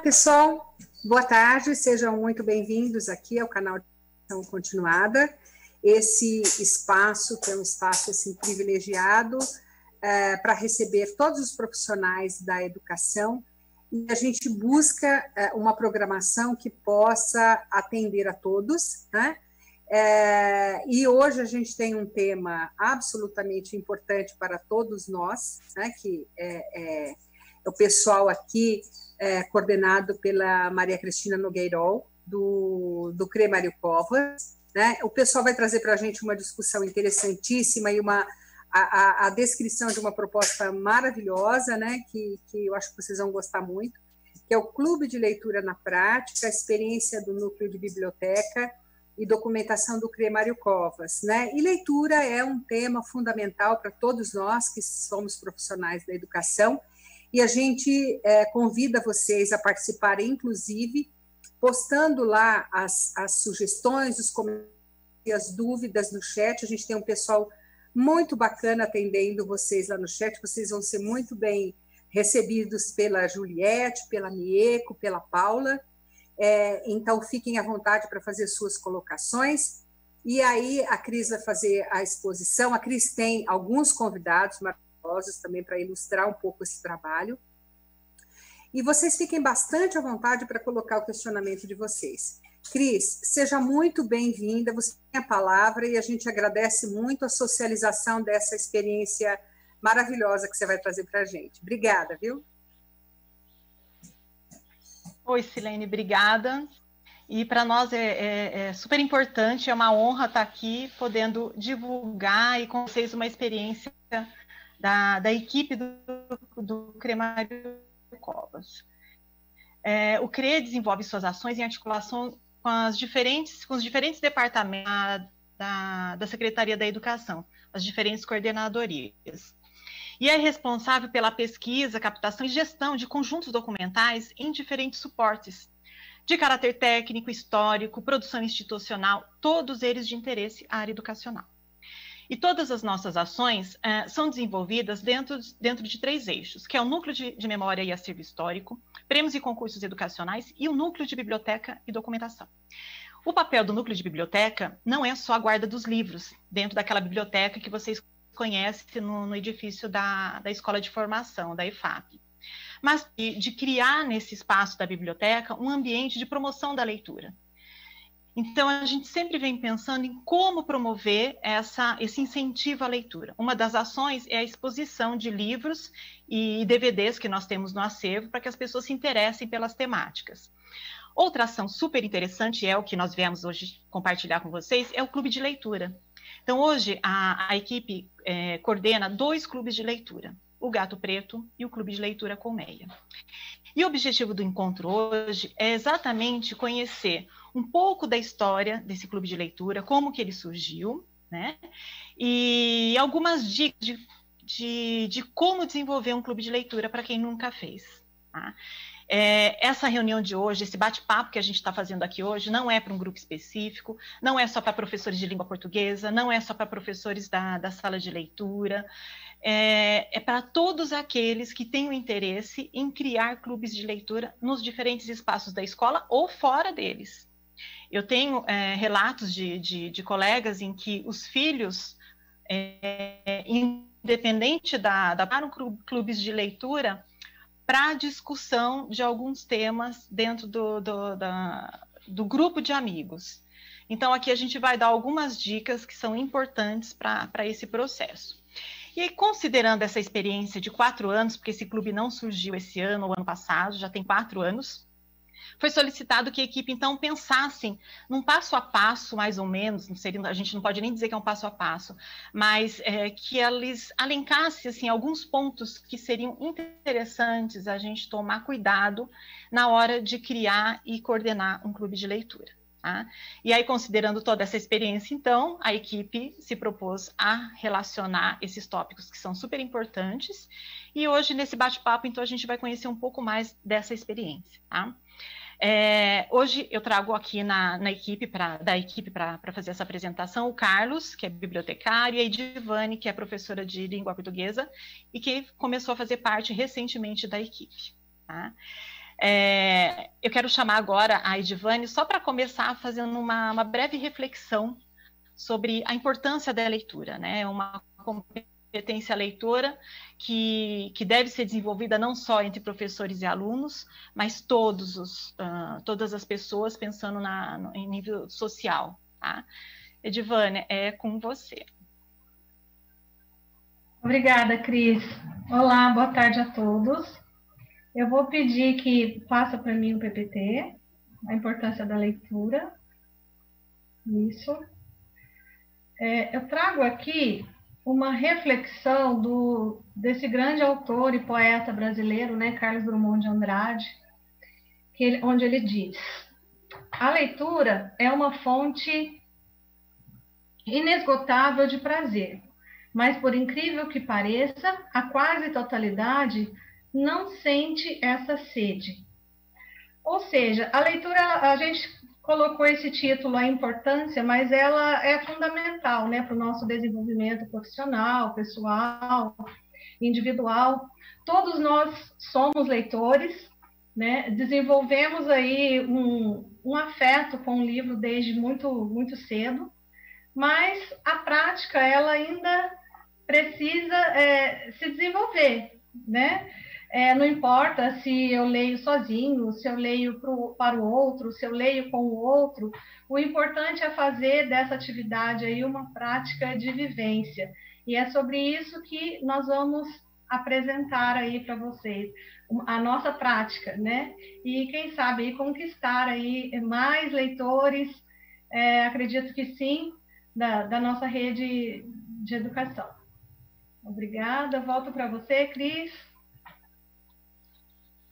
pessoal, boa tarde, sejam muito bem-vindos aqui ao canal de Educação Continuada, esse espaço que é um espaço assim, privilegiado para receber todos os profissionais da educação, e a gente busca uma programação que possa atender a todos, né? E hoje a gente tem um tema absolutamente importante para todos nós, né? Que é o pessoal aqui coordenado pela Maria Cristina Nogueirol, do CRE Mário Covas, né? O pessoal vai trazer para a gente uma discussão interessantíssima e a descrição de uma proposta maravilhosa, né? Que eu acho que vocês vão gostar muito, que é o Clube de Leitura na Prática, a experiência do Núcleo de Biblioteca e Documentação do CRE Mário Covas, né? E leitura é um tema fundamental para todos nós que somos profissionais da educação, e a gente convida vocês a participarem, inclusive, postando lá as sugestões, os comentários e as dúvidas no chat. A gente tem um pessoal muito bacana atendendo vocês lá no chat, vocês vão ser muito bem recebidos pela Juliette, pela Mieco, pela Paula, então fiquem à vontade para fazer suas colocações, e aí a Cris vai fazer a exposição. A Cris tem alguns convidados maravilhosos também para ilustrar um pouco esse trabalho, e vocês fiquem bastante à vontade para colocar o questionamento de vocês. Cris, seja muito bem-vinda, você tem a palavra, e a gente agradece muito a socialização dessa experiência maravilhosa que você vai trazer para a gente. Obrigada, viu? Oi, Silene, obrigada. E para nós é super importante, é uma honra estar aqui podendo divulgar e com vocês uma experiência da equipe do CRE Mário Covas. O CRE desenvolve suas ações em articulação com os diferentes departamentos da Secretaria da Educação, as diferentes coordenadorias. E é responsável pela pesquisa, captação e gestão de conjuntos documentais em diferentes suportes, de caráter técnico, histórico, produção institucional, todos eles de interesse à área educacional. E todas as nossas ações são desenvolvidas dentro de 3 eixos, que é o Núcleo de Memória e Acervo Histórico, Prêmios e Concursos Educacionais e o Núcleo de Biblioteca e Documentação. O papel do Núcleo de Biblioteca não é só a guarda dos livros, dentro daquela biblioteca que vocês conhecem no edifício da Escola de Formação, da EFAP, mas de criar nesse espaço da biblioteca um ambiente de promoção da leitura. Então, a gente sempre vem pensando em como promover esse incentivo à leitura. Uma das ações é a exposição de livros e DVDs que nós temos no acervo para que as pessoas se interessem pelas temáticas. Outra ação super interessante, é o que nós viemos hoje compartilhar com vocês, é o Clube de Leitura. Então, hoje, a equipe coordena 2 clubes de leitura, o Gato Preto e o Clube de Leitura Colmeia. E o objetivo do encontro hoje é exatamente conhecer um pouco da história desse clube de leitura, como que ele surgiu, né? E algumas dicas de como desenvolver um clube de leitura para quem nunca fez. Tá? Essa reunião de hoje, esse bate-papo que a gente está fazendo aqui hoje, não é para um grupo específico, não é só para professores de língua portuguesa, não é só para professores da sala de leitura, é para todos aqueles que têm o interesse em criar clubes de leitura nos diferentes espaços da escola ou fora deles. Eu tenho relatos de colegas em que os filhos, independente para clubes de leitura, para discussão de alguns temas dentro do grupo de amigos. Então, aqui a gente vai dar algumas dicas que são importantes para esse processo. E aí, considerando essa experiência de 4 anos, porque esse clube não surgiu esse ano ou ano passado, já tem 4 anos, foi solicitado que a equipe, então, pensasse num passo a passo, mais ou menos, a gente não pode nem dizer que é um passo a passo, mas que eles alencassem assim, alguns pontos que seriam interessantes a gente tomar cuidado na hora de criar e coordenar um clube de leitura. Tá? E aí, considerando toda essa experiência, então, a equipe se propôs a relacionar esses tópicos que são super importantes, e hoje, nesse bate-papo, então, a gente vai conhecer um pouco mais dessa experiência. Tá? Hoje eu trago aqui da equipe para fazer essa apresentação o Carlos, que é bibliotecário, e a Edivane, que é professora de língua portuguesa e que começou a fazer parte recentemente da equipe. Tá? Eu quero chamar agora a Edivane só para começar fazendo uma breve reflexão sobre a importância da leitura, né? Uma competência leitora que deve ser desenvolvida não só entre professores e alunos, mas todas as pessoas pensando em nível social. Tá? Edivane, é com você. Obrigada, Cris. Olá, boa tarde a todos. Eu vou pedir que faça para mim o PPT, a importância da leitura. Isso. Eu trago aqui uma reflexão desse grande autor e poeta brasileiro, né, Carlos Drummond de Andrade, onde ele diz: a leitura é uma fonte inesgotável de prazer, mas, por incrível que pareça, a quase totalidade não sente essa sede. Ou seja, a leitura, a gente colocou esse título, a importância, mas ela é fundamental, né, para o nosso desenvolvimento profissional, pessoal, individual. Todos nós somos leitores, né, desenvolvemos aí um afeto com o livro desde muito, muito cedo, mas a prática, ela ainda precisa se desenvolver, né? Não importa se eu leio sozinho, se eu leio para o outro, se eu leio com o outro, o importante é fazer dessa atividade aí uma prática de vivência. E é sobre isso que nós vamos apresentar aí para vocês, a nossa prática, né? E quem sabe aí conquistar aí mais leitores, acredito que sim, da nossa rede de educação. Obrigada, volto para você, Cris.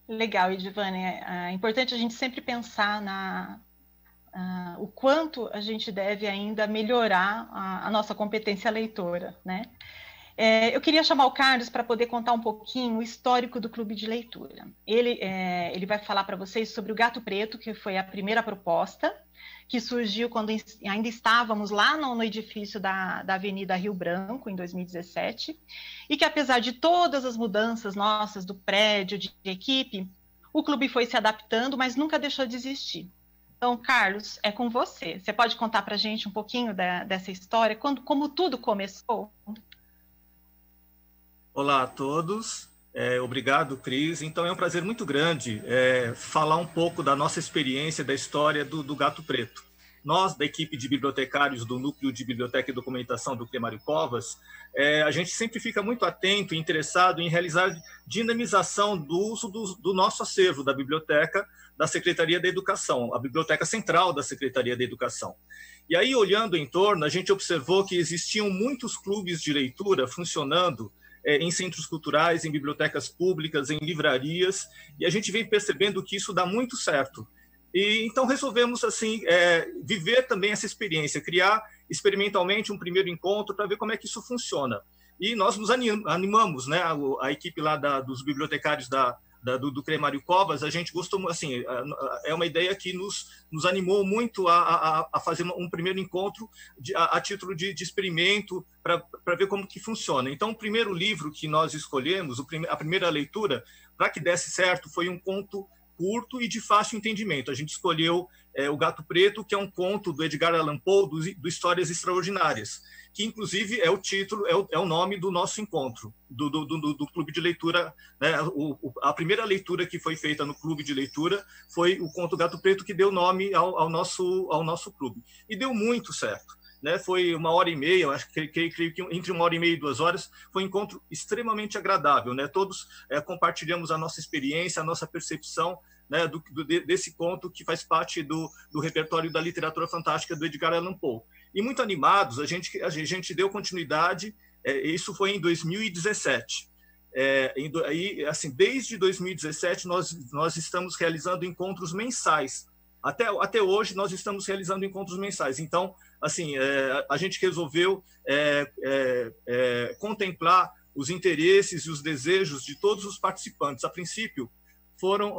Legal, Edivane. É importante a gente sempre pensar o quanto a gente deve ainda melhorar a nossa competência leitora, né? Eu queria chamar o Carlos para poder contar um pouquinho o histórico do Clube de Leitura. Ele vai falar para vocês sobre o Gato Preto, que foi a primeira proposta, que surgiu quando ainda estávamos lá no edifício da Avenida Rio Branco, em 2017, e que, apesar de todas as mudanças nossas do prédio, de equipe, o clube foi se adaptando, mas nunca deixou de existir. Então, Carlos, é com você. Você pode contar para a gente um pouquinho dessa história, como tudo começou? Olá a todos. Obrigado, Cris. Então, é um prazer muito grande falar um pouco da nossa experiência, da história do Gato Preto. Nós, da equipe de bibliotecários do Núcleo de Biblioteca e Documentação do CRE Mário Covas, a gente sempre fica muito atento e interessado em realizar dinamização do uso do nosso acervo da biblioteca da Secretaria da Educação, a Biblioteca Central da Secretaria da Educação. E aí, olhando em torno, a gente observou que existiam muitos clubes de leitura funcionando em centros culturais, em bibliotecas públicas, em livrarias, e a gente vem percebendo que isso dá muito certo. E então resolvemos assim viver também essa experiência, criar experimentalmente um primeiro encontro para ver como é que isso funciona. E nós nos animamos, né? A equipe lá dos bibliotecários do CRE Mário Covas, a gente gostou, assim, é uma ideia que nos animou muito a fazer um primeiro encontro a título de experimento para ver como que funciona. Então, o primeiro livro que nós escolhemos, a primeira leitura, para que desse certo, foi um conto curto e de fácil entendimento. A gente escolheu O Gato Preto, que é um conto do Edgar Allan Poe, do Histórias Extraordinárias, que inclusive é o título, é o nome do nosso encontro, do Clube de Leitura, né? A primeira leitura que foi feita no Clube de Leitura foi o conto Gato Preto, que deu nome ao nosso clube. E deu muito certo. Né, foi 1h30, eu acho que creio que entre 1h30 e 2 horas, foi um encontro extremamente agradável. Né? Todos compartilhamos a nossa experiência, a nossa percepção, né, desse conto que faz parte do repertório da literatura fantástica do Edgar Allan Poe. E muito animados, a gente deu continuidade, isso foi em 2017. Assim, desde 2017, nós estamos realizando encontros mensais. Até hoje, nós estamos realizando encontros mensais. Então, assim, a gente resolveu contemplar os interesses e os desejos de todos os participantes. A princípio, foram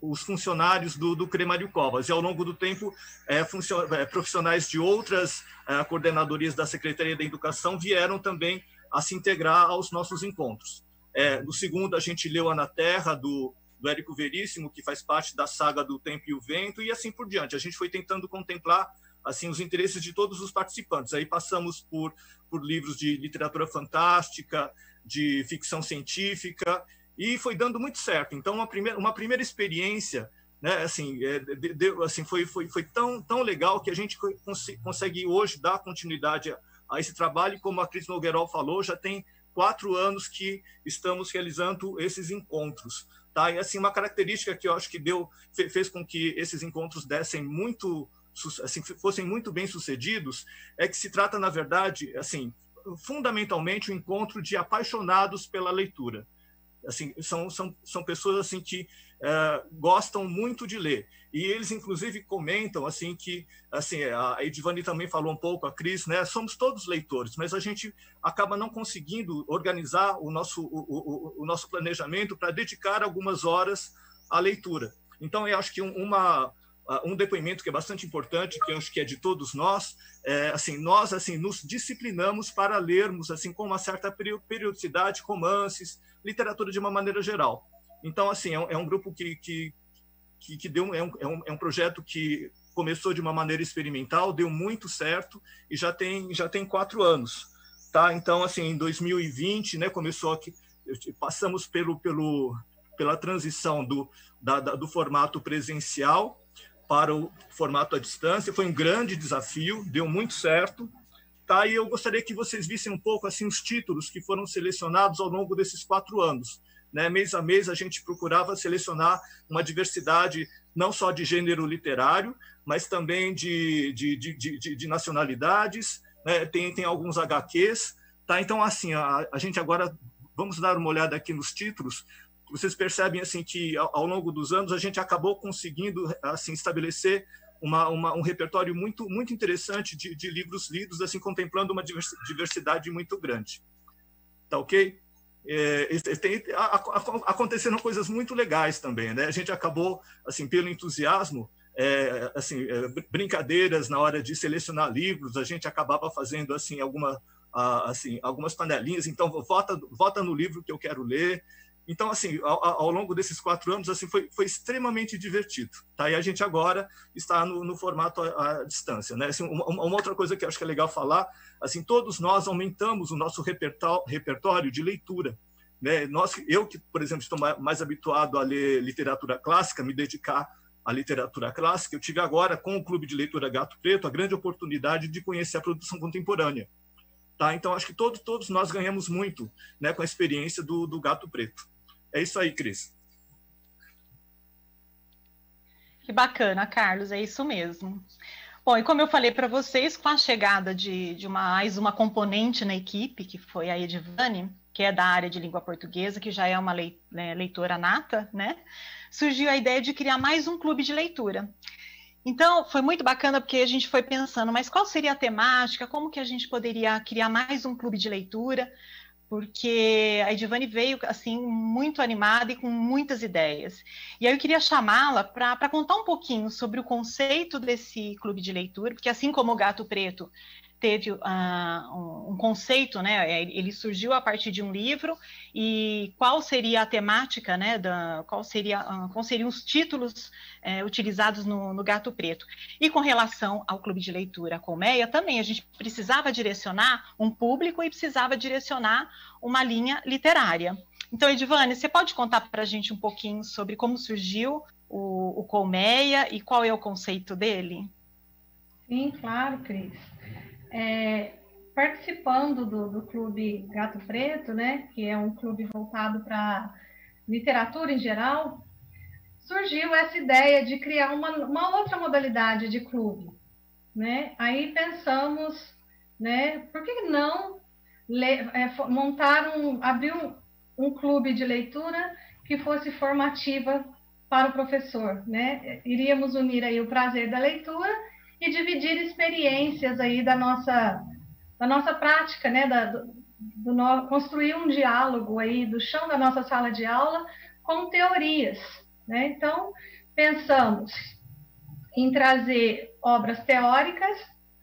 os funcionários do CRE Mário Covas, e ao longo do tempo, profissionais de outras coordenadorias da Secretaria da Educação vieram também a se integrar aos nossos encontros. No segundo, a gente leu A Na Terra, do do Érico Veríssimo, que faz parte da saga do Tempo e o Vento, e assim por diante. A gente foi tentando contemplar assim os interesses de todos os participantes. Aí passamos por livros de literatura fantástica, de ficção científica, e foi dando muito certo. Então, uma primeira experiência, né, assim, foi tão legal que a gente consegue hoje dar continuidade a esse trabalho. Como a Cris Nogueirol falou, já tem 4 anos que estamos realizando esses encontros. Tá? E assim, uma característica que eu acho que fez com que esses encontros fossem muito bem sucedidos, é que se trata, na verdade, assim, fundamentalmente, um encontro de apaixonados pela leitura. Assim, são pessoas assim que gostam muito de ler, e eles inclusive comentam assim que assim, a Edivane também falou um pouco, a Cris, né, somos todos leitores, mas a gente acaba não conseguindo organizar o nosso planejamento para dedicar algumas horas à leitura. Então eu acho que um depoimento que é bastante importante, que eu acho que é de todos nós, nós nos disciplinamos para lermos assim com uma certa periodicidade romances, literatura de uma maneira geral. Então, assim, é um grupo que deu, é um projeto que começou de uma maneira experimental, deu muito certo e já tem 4 anos, tá? Então, assim, em 2020, né, começou aqui, passamos pela transição do formato presencial para o formato à distância. Foi um grande desafio, deu muito certo, tá? E eu gostaria que vocês vissem um pouco assim os títulos que foram selecionados ao longo desses 4 anos. Né? Mês a mês a gente procurava selecionar uma diversidade não só de gênero literário, mas também de nacionalidades, né? Tem alguns HQs, tá? Então, assim, a gente agora vamos dar uma olhada aqui nos títulos. Vocês percebem assim que ao longo dos anos a gente acabou conseguindo assim estabelecer um repertório muito interessante de livros lidos, assim, contemplando uma diversidade muito grande. Tá ok? Aconteceram coisas muito legais também, né? A gente acabou, assim, pelo entusiasmo, brincadeiras na hora de selecionar livros, a gente acabava fazendo assim algumas panelinhas. Então, vota no livro que eu quero ler. Então, assim, ao longo desses 4 anos, assim, foi extremamente divertido, tá? E a gente agora está no formato à distância, né? Assim, uma outra coisa que eu acho que é legal falar, assim, todos nós aumentamos o nosso repertório de leitura, né? Eu que, por exemplo, estou mais habituado a ler literatura clássica, me dedicar à literatura clássica, eu tive agora, com o Clube de Leitura Gato Preto, a grande oportunidade de conhecer a produção contemporânea. Tá? Então, acho que todos nós ganhamos muito, né, com a experiência do Gato Preto. É isso aí, Cris. Que bacana, Carlos, é isso mesmo. Bom, e como eu falei para vocês, com a chegada de mais uma componente na equipe, que foi a Edivane, que é da área de língua portuguesa, que já é uma leitora nata, né? Surgiu a ideia de criar mais um clube de leitura. Então, foi muito bacana porque a gente foi pensando, mas qual seria a temática, como que a gente poderia criar mais um clube de leitura, porque a Edivane veio, assim, muito animada e com muitas ideias. E aí eu queria chamá-la para contar um pouquinho sobre o conceito desse clube de leitura, porque assim como o Gato Preto teve um conceito, né? Ele surgiu a partir de um livro, e qual seria a temática, né? Quais seriam os títulos utilizados no Gato Preto. E com relação ao Clube de Leitura Colmeia, também a gente precisava direcionar um público e precisava direcionar uma linha literária. Então, Edivane, você pode contar para a gente um pouquinho sobre como surgiu o Colmeia e qual é o conceito dele? Sim, claro, Cris. Participando do Clube Gato Preto, né, que é um clube voltado para literatura em geral, surgiu essa ideia de criar uma outra modalidade de clube, né? Aí pensamos, né, por que não abrir um clube de leitura que fosse formativa para o professor, né? Iríamos unir aí o prazer da leitura e dividir experiências aí da nossa prática, né? Construir um diálogo aí do chão da nossa sala de aula com teorias, né? Então, pensamos em trazer obras teóricas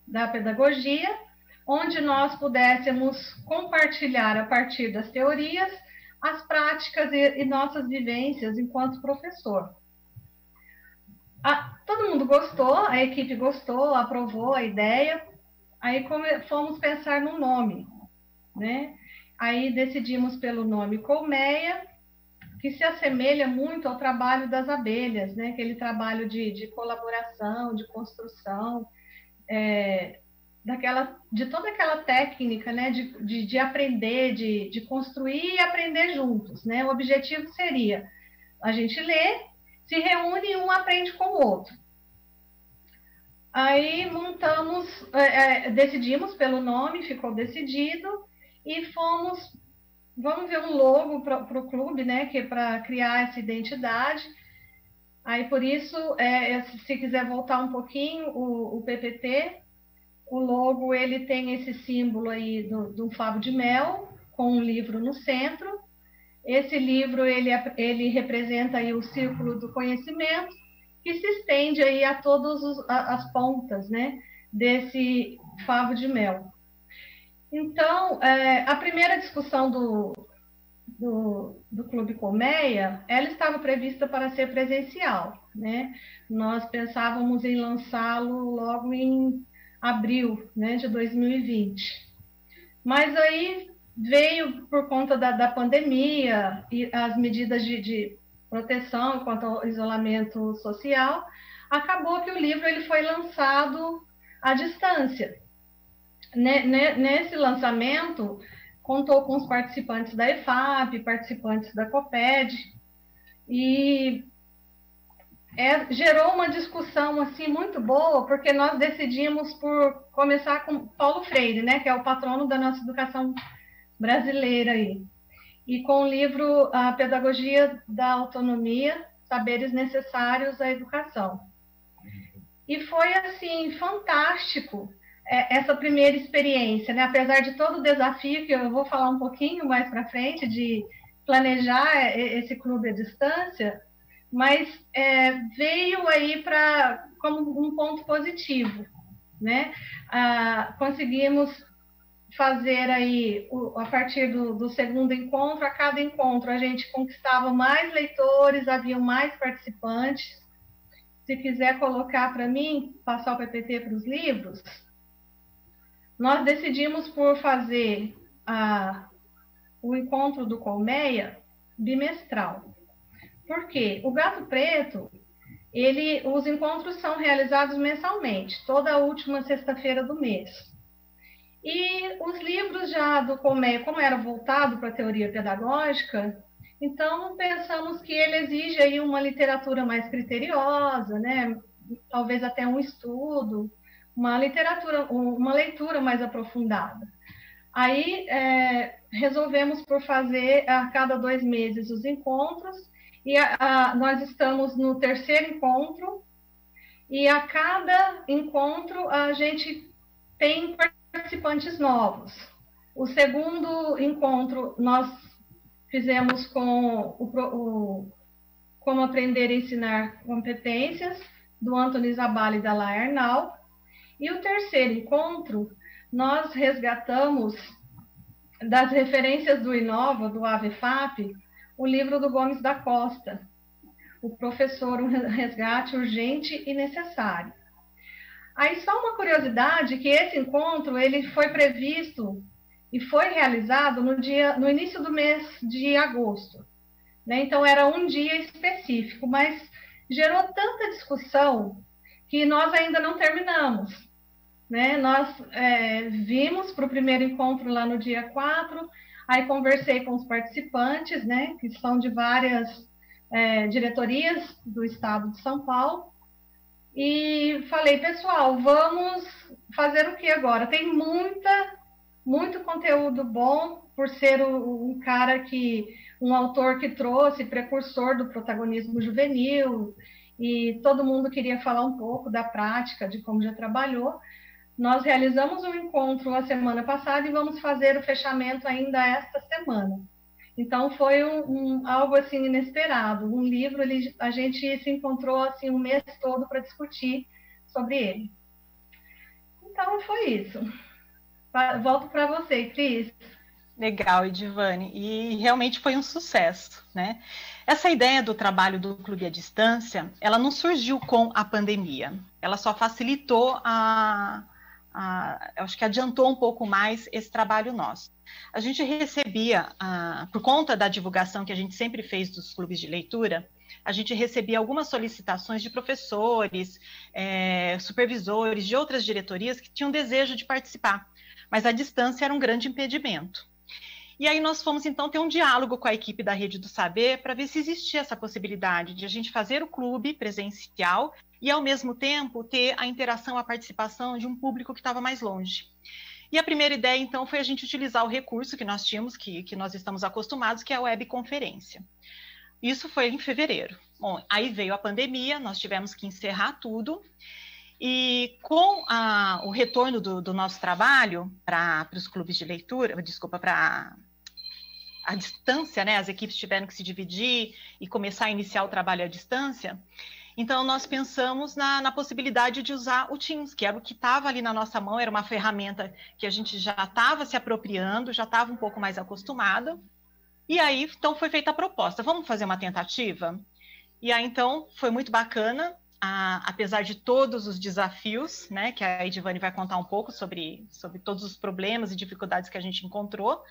da pedagogia, onde nós pudéssemos compartilhar a partir das teorias as práticas e nossas vivências enquanto professor. Todo mundo gostou, a equipe gostou, aprovou a ideia, aí fomos pensar no nome, né? Aí decidimos pelo nome Colmeia, que se assemelha muito ao trabalho das abelhas, né? Aquele trabalho de colaboração, de construção, de toda aquela técnica, né? de aprender, de construir e aprender juntos, né? O objetivo seria a gente ler, se reúne e um aprende com o outro. Aí montamos, decidimos pelo nome, ficou decidido, e vamos ver um logo para o clube, né, que é para criar essa identidade. Aí, por isso, se quiser voltar um pouquinho, o PPT, o logo, ele tem esse símbolo aí do favo de mel, com um livro no centro. Esse livro, ele representa aí o círculo do conhecimento, que se estende aí a todas as pontas, né, desse favo de mel. Então, a primeira discussão do Clube Colmeia, ela estava prevista para ser presencial, né? Nós pensávamos em lançá-lo logo em abril, né, de 2020. Mas aí veio, por conta da pandemia e as medidas de proteção quanto ao isolamento social, acabou que o livro ele foi lançado à distância. Nesse lançamento, contou com os participantes da EFAP, participantes da COPED, e gerou uma discussão assim, muito boa, porque nós decidimos por começar com Paulo Freire, né, que é o patrono da nossa educação brasileira aí, e com o livro A Pedagogia da Autonomia, Saberes Necessários à Educação. E foi, assim, fantástico essa primeira experiência, né? Apesar de todo o desafio, que eu vou falar um pouquinho mais para frente, de planejar esse clube à distância, mas veio aí como um ponto positivo, né? Conseguimos fazer aí, a partir do segundo encontro, a cada encontro a gente conquistava mais leitores, havia mais participantes. Se quiser colocar para mim, passar o PPT para os livros, nós decidimos por fazer o encontro do Colmeia bimestral. Por quê? O Gato Preto, os encontros são realizados mensalmente, toda a última sexta-feira do mês. E os livros já do Colmeia, como era voltado para a teoria pedagógica, então pensamos que ele exige aí uma literatura mais criteriosa, né? Talvez até um estudo, uma leitura mais aprofundada. Aí resolvemos por fazer a cada 2 meses os encontros, e nós estamos no 3º encontro, e a cada encontro a gente tem participantes novos. O segundo encontro nós fizemos com Como Aprender e Ensinar Competências, do Antônio Zabala e da Laia Arnal. E o 3º encontro, nós resgatamos das referências do Inova, do AVEFAP, o livro do Gomes da Costa, o professor, um resgate urgente e necessário. Aí só uma curiosidade, que esse encontro ele foi previsto e foi realizado no início do mês de agosto, né? Então era um dia específico, mas gerou tanta discussão que nós ainda não terminamos, né? Nós vimos para o primeiro encontro lá no dia 4, aí conversei com os participantes, né, que são de várias diretorias do estado de São Paulo, e falei, pessoal, vamos fazer o que agora? Tem muito conteúdo bom, por ser um autor que trouxe, precursor do protagonismo juvenil, e todo mundo queria falar um pouco da prática, de como já trabalhou. Nós realizamos um encontro a semana passada e vamos fazer o fechamento ainda esta semana. Então, foi algo assim inesperado. Um livro, a gente se encontrou assim um mês todo para discutir sobre ele. Então, foi isso. Volto para você, Cris. Legal, Edivane, e realmente foi um sucesso, né? Essa ideia do trabalho do clube à distância, ela não surgiu com a pandemia, ela só facilitou acho que adiantou um pouco mais esse trabalho nosso. A gente recebia, por conta da divulgação que a gente sempre fez dos clubes de leitura, a gente recebia algumas solicitações de professores, supervisores, de outras diretorias que tinham desejo de participar, mas a distância era um grande impedimento. E aí nós fomos, então, ter um diálogo com a equipe da Rede do Saber para ver se existia essa possibilidade de a gente fazer o clube presencial e, ao mesmo tempo, ter a interação, a participação de um público que estava mais longe. E a primeira ideia, então, foi a gente utilizar o recurso que nós tínhamos, que nós estamos acostumados, que é a webconferência. Isso foi em fevereiro. Bom, aí veio a pandemia, nós tivemos que encerrar tudo, e com o retorno do nosso trabalho para os clubes de leitura, para a distância, né? As equipes tiveram que se dividir e começar a iniciar o trabalho à distância. Então, nós pensamos na possibilidade de usar o Teams, que era o que estava ali na nossa mão, era uma ferramenta que a gente já estava se apropriando, já estava um pouco mais acostumada. E aí, então, foi feita a proposta. Vamos fazer uma tentativa? E aí, então, foi muito bacana. Apesar de todos os desafios, né, que a Edivane vai contar um pouco sobre todos os problemas e dificuldades que a gente encontrou,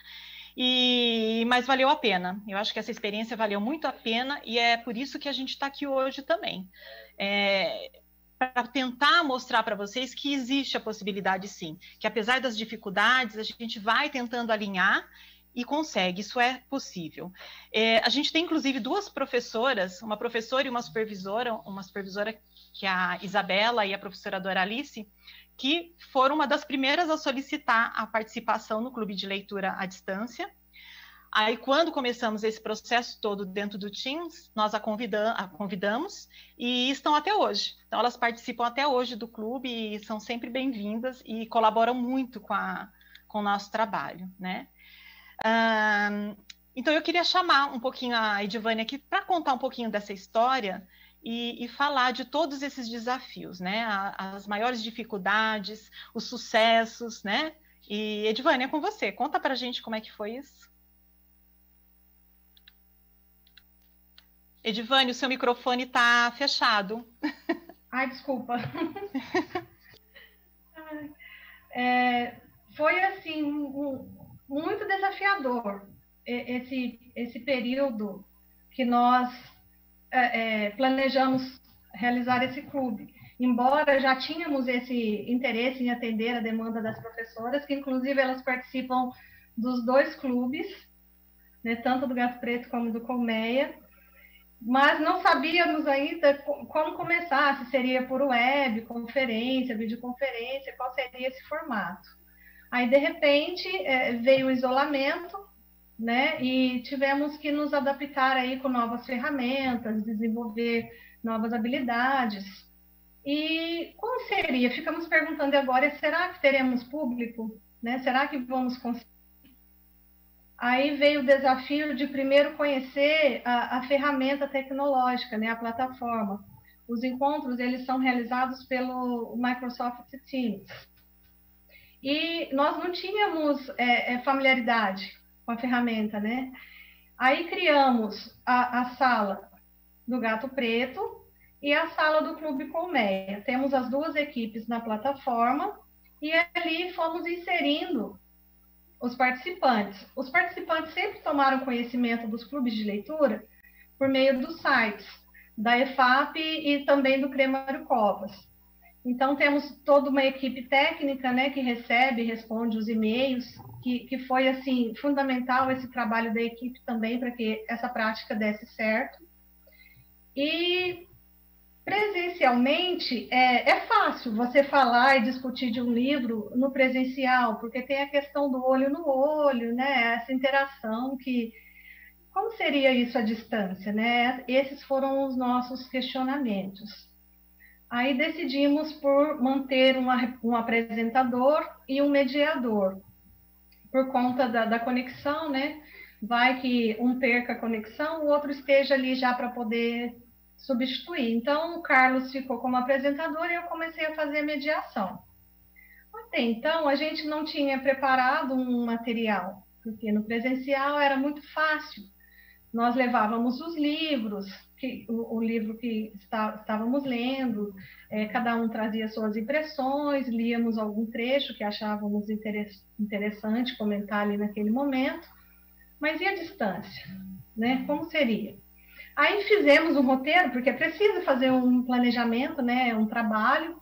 mas valeu a pena. Eu acho que essa experiência valeu muito a pena e é por isso que a gente está aqui hoje também. Para tentar mostrar para vocês que existe a possibilidade, sim, que apesar das dificuldades, a gente vai tentando alinhar e consegue, isso é possível. A gente tem, inclusive, duas professoras, uma professora e uma supervisora que é a Isabela e a professora Doralice, que foram uma das primeiras a solicitar a participação no clube de leitura à distância. Aí, quando começamos esse processo todo dentro do Teams, nós a convidamos e estão até hoje. Então, elas participam até hoje do clube e são sempre bem-vindas e colaboram muito com o nosso trabalho, né? Então, eu queria chamar um pouquinho a Edivane aqui para contar um pouquinho dessa história e falar de todos esses desafios, né? As maiores dificuldades, os sucessos, né? E, Edivane, é com você. Conta para a gente como é que foi isso. Edivane, o seu microfone está fechado. Ai, desculpa. Foi, assim, muito desafiador esse período que nós planejamos realizar esse clube. Embora já tínhamos esse interesse em atender a demanda das professoras, que inclusive elas participam dos dois clubes, né, tanto do Gato Preto como do Colmeia, mas não sabíamos ainda como começar, se seria por web, conferência, videoconferência, qual seria esse formato. Aí, de repente, veio o isolamento, né? E tivemos que nos adaptar aí com novas ferramentas, desenvolver novas habilidades. E como seria? Ficamos perguntando agora, será que teremos público? Né? Será que vamos conseguir? Aí veio o desafio de primeiro conhecer a ferramenta tecnológica, né? A plataforma. Os encontros, eles são realizados pelo Microsoft Teams. E nós não tínhamos familiaridade com a ferramenta, né? Aí criamos a sala do Gato Preto e a sala do Clube Colmeia. Temos as duas equipes na plataforma e ali fomos inserindo os participantes. Os participantes sempre tomaram conhecimento dos clubes de leitura por meio dos sites da EFAP e também do CRE Mário Covas. Então, temos toda uma equipe técnica, né, que recebe e responde os e-mails, que foi, assim, fundamental esse trabalho da equipe também para que essa prática desse certo. E, presencialmente, é fácil você falar e discutir de um livro no presencial, porque tem a questão do olho no olho, né, essa interação que... Como seria isso à distância, né? Esses foram os nossos questionamentos. Aí decidimos por manter um apresentador e um mediador, por conta da conexão, né? Vai que um perca a conexão, o outro esteja ali já para poder substituir. Então, o Carlos ficou como apresentador e eu comecei a fazer a mediação. Até então, a gente não tinha preparado um material, porque no presencial era muito fácil. Nós levávamos os livros, o livro que estávamos lendo, cada um trazia suas impressões, líamos algum trecho que achávamos interessante comentar ali naquele momento, mas e a distância, né? Como seria? Aí fizemos um roteiro, porque é preciso fazer um planejamento, né? Um trabalho,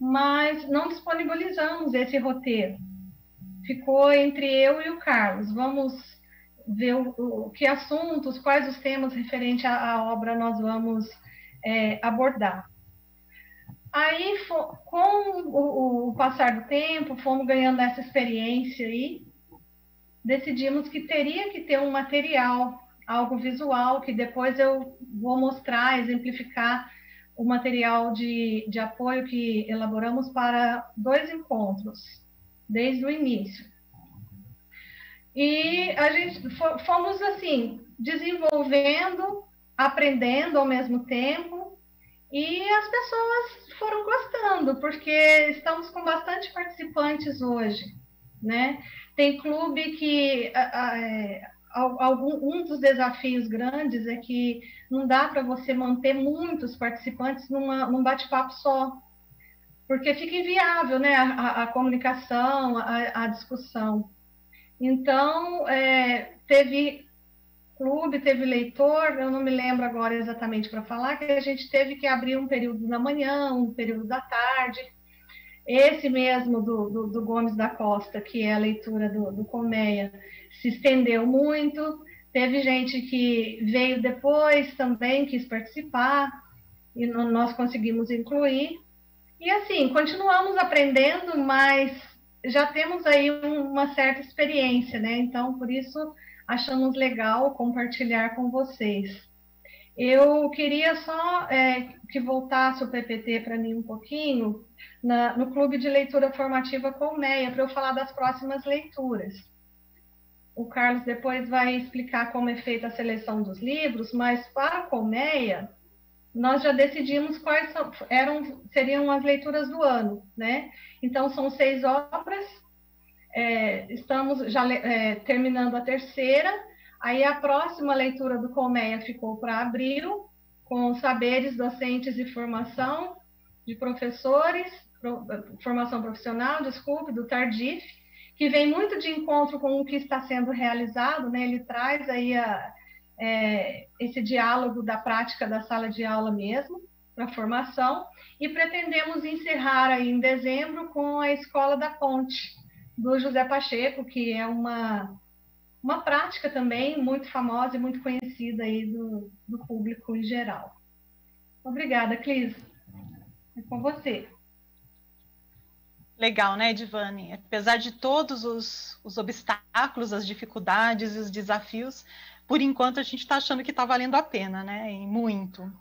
mas não disponibilizamos esse roteiro. Ficou entre eu e o Carlos. Vamos ver o que assuntos, quais os temas referentes à obra nós vamos abordar. Aí, com o passar do tempo, fomos ganhando essa experiência aí, decidimos que teria que ter um material, algo visual, que depois eu vou mostrar, exemplificar o material de apoio que elaboramos para 2 encontros, desde o início. E a gente fomos, assim, desenvolvendo, aprendendo ao mesmo tempo, e as pessoas foram gostando, porque estamos com bastante participantes hoje, né? Tem clube que um dos desafios grandes é que não dá para você manter muitos participantes num bate-papo só, porque fica inviável, né? A comunicação, a discussão. Então, teve clube, teve leitor, eu não me lembro agora exatamente para falar, que a gente teve que abrir um período da manhã, um período da tarde. Esse mesmo do Gomes da Costa, que é a leitura do Colmeia, se estendeu muito. Teve gente que veio depois também, quis participar, e nós conseguimos incluir. E assim, continuamos aprendendo, mas já temos aí uma certa experiência, né? Então, por isso, achamos legal compartilhar com vocês. Eu queria só que voltasse o PPT para mim um pouquinho, no Clube de Leitura Formativa Colmeia, para eu falar das próximas leituras. O Carlos depois vai explicar como é feita a seleção dos livros, mas para a Colmeia, nós já decidimos quais seriam as leituras do ano, né? Então, são 6 obras, estamos já terminando a terceira, aí a próxima leitura do Colmeia ficou para abril, com saberes docentes e formação de professores, formação profissional, desculpe, do Tardif, que vem muito de encontro com o que está sendo realizado, né? Ele traz aí esse diálogo da prática da sala de aula mesmo, para a formação, e pretendemos encerrar aí em dezembro com a Escola da Ponte, do José Pacheco, que é uma prática também muito famosa e muito conhecida aí do público em geral. Obrigada, Clis. É com você. Legal, né, Edivane? Apesar de todos os obstáculos, as dificuldades e os desafios, por enquanto a gente está achando que está valendo a pena, né? E muito.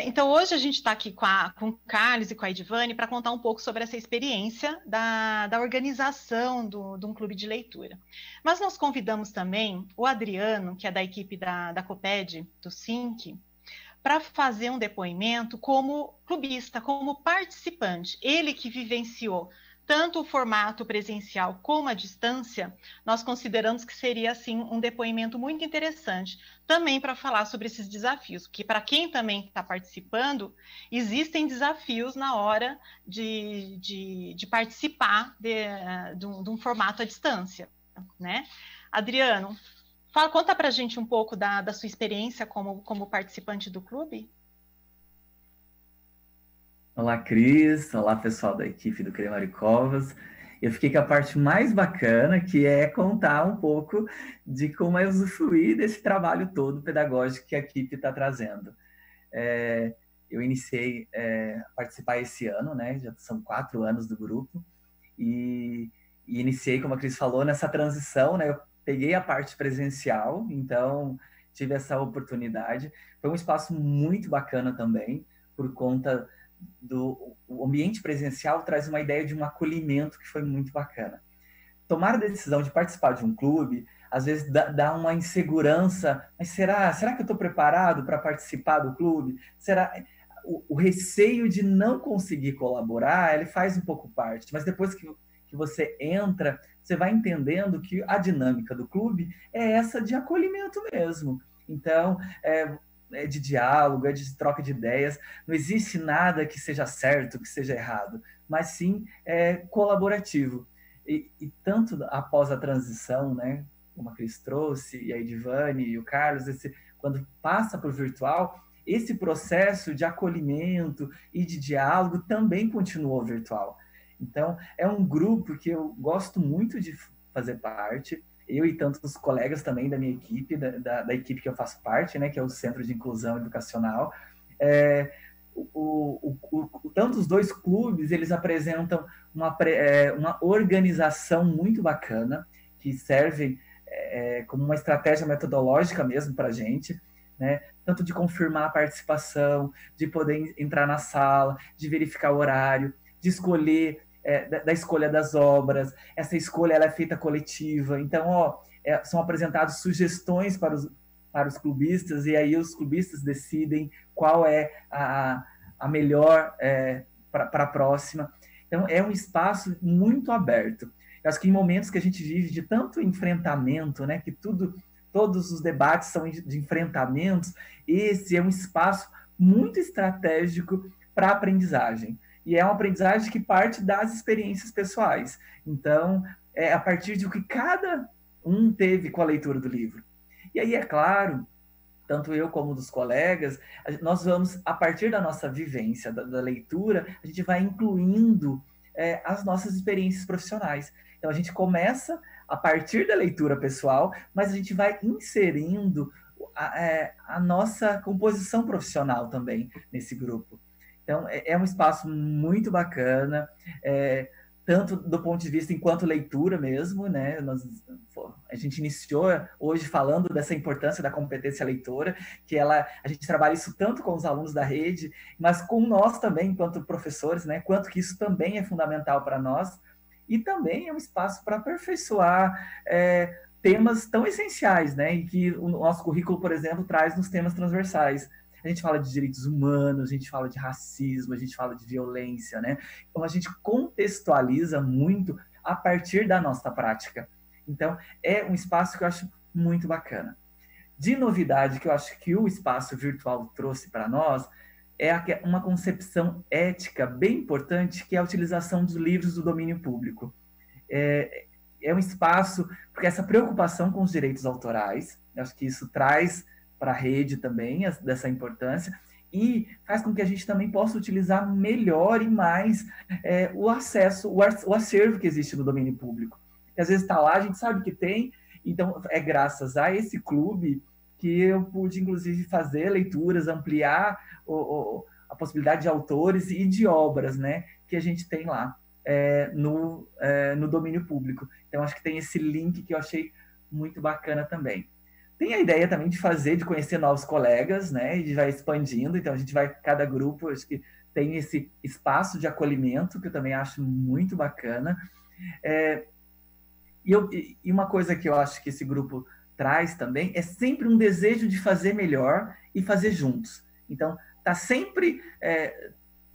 Então, hoje a gente está aqui com o Carlos e com a Edivane para contar um pouco sobre essa experiência da organização de um clube de leitura. Mas nós convidamos também o Adriano, que é da equipe da Coped, do SINC, para fazer um depoimento como clubista, como participante. Ele que vivenciou tanto o formato presencial como a distância, nós consideramos que seria, assim, um depoimento muito interessante, também para falar sobre esses desafios, porque para quem também está participando, existem desafios na hora de participar de um formato à distância, né? Adriano, conta para a gente um pouco da sua experiência como participante do clube. Olá, Cris. Olá, pessoal da equipe do CREA Maricovas. Eu fiquei com a parte mais bacana, que é contar um pouco de como é usufruir desse trabalho todo pedagógico que a equipe está trazendo. Eu iniciei a participar esse ano, né? Já são 4 anos do grupo, e iniciei, como a Cris falou, nessa transição, né? Eu peguei a parte presencial, então tive essa oportunidade. Foi um espaço muito bacana também, por conta o ambiente presencial traz uma ideia de um acolhimento que foi muito bacana. Tomar a decisão de participar de um clube, às vezes dá uma insegurança, mas será que eu estou preparado para participar do clube? O receio de não conseguir colaborar, ele faz um pouco parte, mas depois que que você entra, você vai entendendo que a dinâmica do clube é essa de acolhimento mesmo. Então, é de diálogo, é de troca de ideias, não existe nada que seja certo, que seja errado, mas sim é colaborativo. E tanto após a transição, né, como a Cris trouxe, e a Edivane e o Carlos, quando passa para o virtual, esse processo de acolhimento e de diálogo também continuou virtual. Então, é um grupo que eu gosto muito de fazer parte, eu e tantos colegas também da minha equipe, da equipe que eu faço parte, né, que é o Centro de Inclusão Educacional. Tanto os dois clubes, eles apresentam uma organização muito bacana, que serve como uma estratégia metodológica mesmo para a gente, né? Tanto de confirmar a participação, de poder entrar na sala, de verificar o horário, de escolher, da escolha das obras. Essa escolha ela é feita coletiva, então são apresentadas sugestões para os clubistas, e aí os clubistas decidem qual é a melhor para a próxima. Então, é um espaço muito aberto. Eu acho que em momentos que a gente vive de tanto enfrentamento, né, que todos os debates são de enfrentamentos, esse é um espaço muito estratégico para a aprendizagem. E é uma aprendizagem que parte das experiências pessoais. Então, é a partir de o que cada um teve com a leitura do livro. E aí, é claro, tanto eu como dos colegas, nós vamos, a partir da nossa vivência, da leitura, a gente vai incluindo as nossas experiências profissionais. Então, a gente começa a partir da leitura pessoal, mas a gente vai inserindo a nossa composição profissional também nesse grupo. Então, é um espaço muito bacana, tanto do ponto de vista enquanto leitura mesmo, né? A gente iniciou hoje falando dessa importância da competência leitora, que a gente trabalha isso tanto com os alunos da rede, mas com nós também, enquanto professores, né? Quanto que isso também é fundamental para nós, e também é um espaço para aperfeiçoar temas tão essenciais, né? E que o nosso currículo, por exemplo, traz nos temas transversais. A gente fala de direitos humanos, a gente fala de racismo, a gente fala de violência, né? Então, a gente contextualiza muito a partir da nossa prática. Então, é um espaço que eu acho muito bacana. De novidade que eu acho que o espaço virtual trouxe para nós é uma concepção ética bem importante, que é a utilização dos livros do domínio público. É um espaço, porque essa preocupação com os direitos autorais, eu acho que isso traz para a rede também dessa importância, e faz com que a gente também possa utilizar melhor e mais o acesso, o acervo que existe no domínio público. Que às vezes está lá, a gente sabe que tem, então é graças a esse clube que eu pude, inclusive, fazer leituras, ampliar a possibilidade de autores e de obras, né, que a gente tem lá no domínio público. Então, acho que tem esse link que eu achei muito bacana também. Tem a ideia também de conhecer novos colegas, né? E de vai expandindo. Então, a gente vai, cada grupo, acho que tem esse espaço de acolhimento, que eu também acho muito bacana. E uma coisa que eu acho que esse grupo traz também é sempre um desejo de fazer melhor e fazer juntos. Então, tá sempre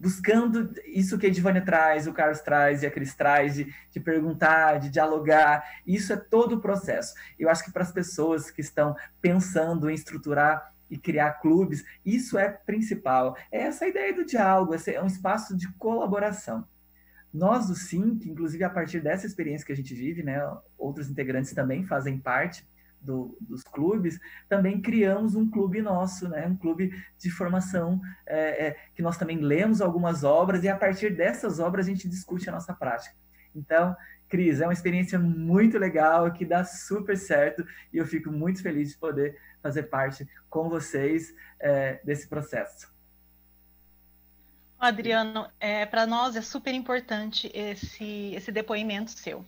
buscando isso que a Edivane traz, o Carlos traz e a Cris traz, de perguntar, de dialogar. Isso é todo o processo. Eu acho que para as pessoas que estão pensando em estruturar e criar clubes, isso é principal. É essa ideia do diálogo, é um espaço de colaboração. Nós do SINC, inclusive a partir dessa experiência que a gente vive, né, outros integrantes também fazem parte dos clubes, também criamos um clube nosso, né? Um clube de formação, que nós também lemos algumas obras, e a partir dessas obras a gente discute a nossa prática. Então, Cris, é uma experiência muito legal, que dá super certo, e eu fico muito feliz de poder fazer parte com vocês desse processo. Adriano, para nós é super importante esse depoimento seu.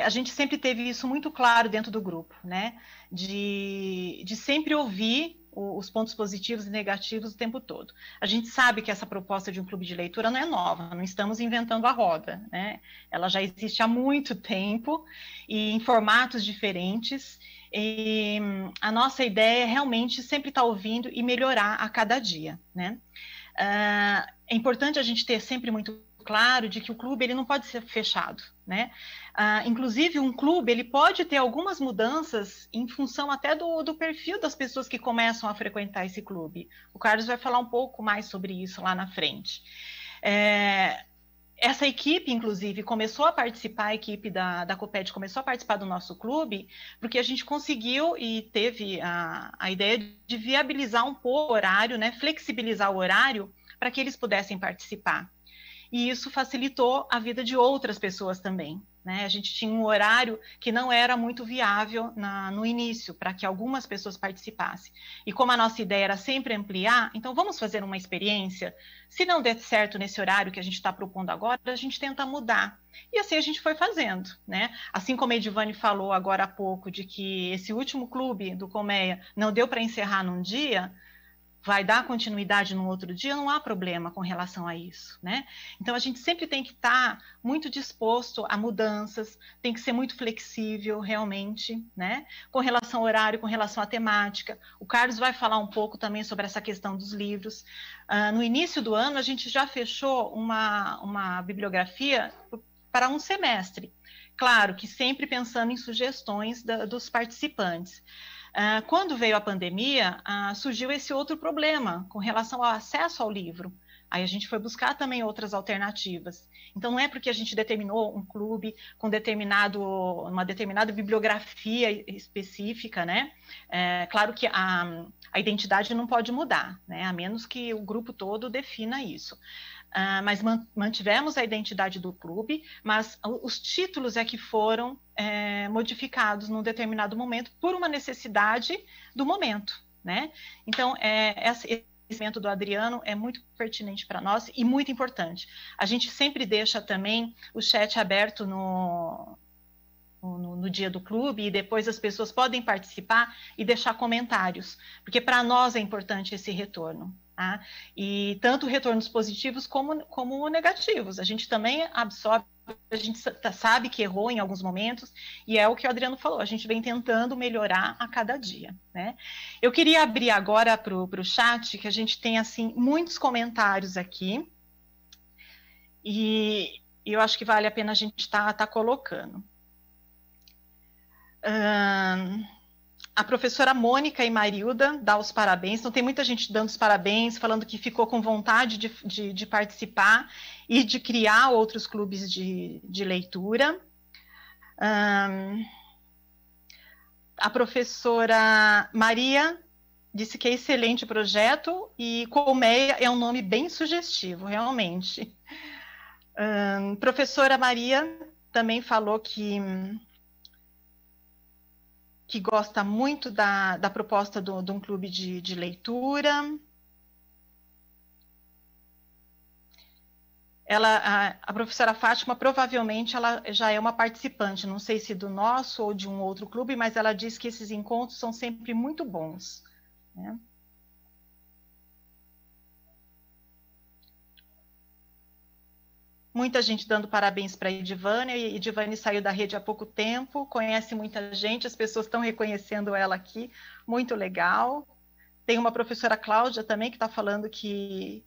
A gente sempre teve isso muito claro dentro do grupo, né? De sempre ouvir os pontos positivos e negativos o tempo todo. A gente sabe que essa proposta de um clube de leitura não é nova, não estamos inventando a roda, né? Ela já existe há muito tempo e em formatos diferentes. E a nossa ideia é realmente sempre estar ouvindo e melhorar a cada dia, né? É importante a gente ter sempre muito claro de que o clube ele não pode ser fechado, né? Inclusive, um clube ele pode ter algumas mudanças em função até do perfil das pessoas que começam a frequentar esse clube. O Carlos vai falar um pouco mais sobre isso lá na frente. Essa equipe, inclusive, começou a participar, a equipe da Coped começou a participar do nosso clube, porque a gente conseguiu e teve a ideia de viabilizar um pouco o horário, né, flexibilizar o horário para que eles pudessem participar. E isso facilitou a vida de outras pessoas também, né? A gente tinha um horário que não era muito viável no início, para que algumas pessoas participassem. E como a nossa ideia era sempre ampliar, então vamos fazer uma experiência. Se não der certo nesse horário que a gente está propondo agora, a gente tenta mudar. E assim a gente foi fazendo, né? Assim como a Edivane falou agora há pouco, de que esse último clube do Colmeia não deu para encerrar num dia, vai dar continuidade no outro dia, não há problema com relação a isso, né? Então, a gente sempre tem que estar muito disposto a mudanças, tem que ser muito flexível, realmente, né? Com relação ao horário, com relação à temática. O Carlos vai falar um pouco também sobre essa questão dos livros. No início do ano, a gente já fechou uma bibliografia para um semestre. Claro que sempre pensando em sugestões dos participantes. Quando veio a pandemia, surgiu esse outro problema com relação ao acesso ao livro. Aí a gente foi buscar também outras alternativas. Então, não é porque a gente determinou um clube com uma determinada bibliografia específica, né? Claro que a identidade não pode mudar, né? A menos que o grupo todo defina isso. Mas mantivemos a identidade do clube, mas os títulos é que foram modificados num determinado momento por uma necessidade do momento, né? Então, esse momento do Adriano é muito pertinente para nós e muito importante. A gente sempre deixa também o chat aberto no dia do clube, e depois as pessoas podem participar e deixar comentários, porque para nós é importante esse retorno. Tá? E tanto retornos positivos como negativos. A gente também absorve, a gente sabe que errou em alguns momentos, e é o que o Adriano falou, a gente vem tentando melhorar a cada dia. Né? Eu queria abrir agora para o chat, que a gente tem assim, muitos comentários aqui, e eu acho que vale a pena a gente estar colocando. A professora Mônica e Marilda dá os parabéns, então tem muita gente dando os parabéns, falando que ficou com vontade de participar e de criar outros clubes de leitura. A professora Maria disse que é excelente o projeto e Colmeia é um nome bem sugestivo, realmente. Professora Maria também falou que gosta muito da proposta de um clube de leitura. A professora Fátima, provavelmente, ela já é uma participante, não sei se do nosso ou de um outro clube, mas ela diz que esses encontros são sempre muito bons. Né? Muita gente dando parabéns para a Edivane, e Edivane saiu da rede há pouco tempo, conhece muita gente, as pessoas estão reconhecendo ela aqui, muito legal. Tem uma professora Cláudia também que está falando que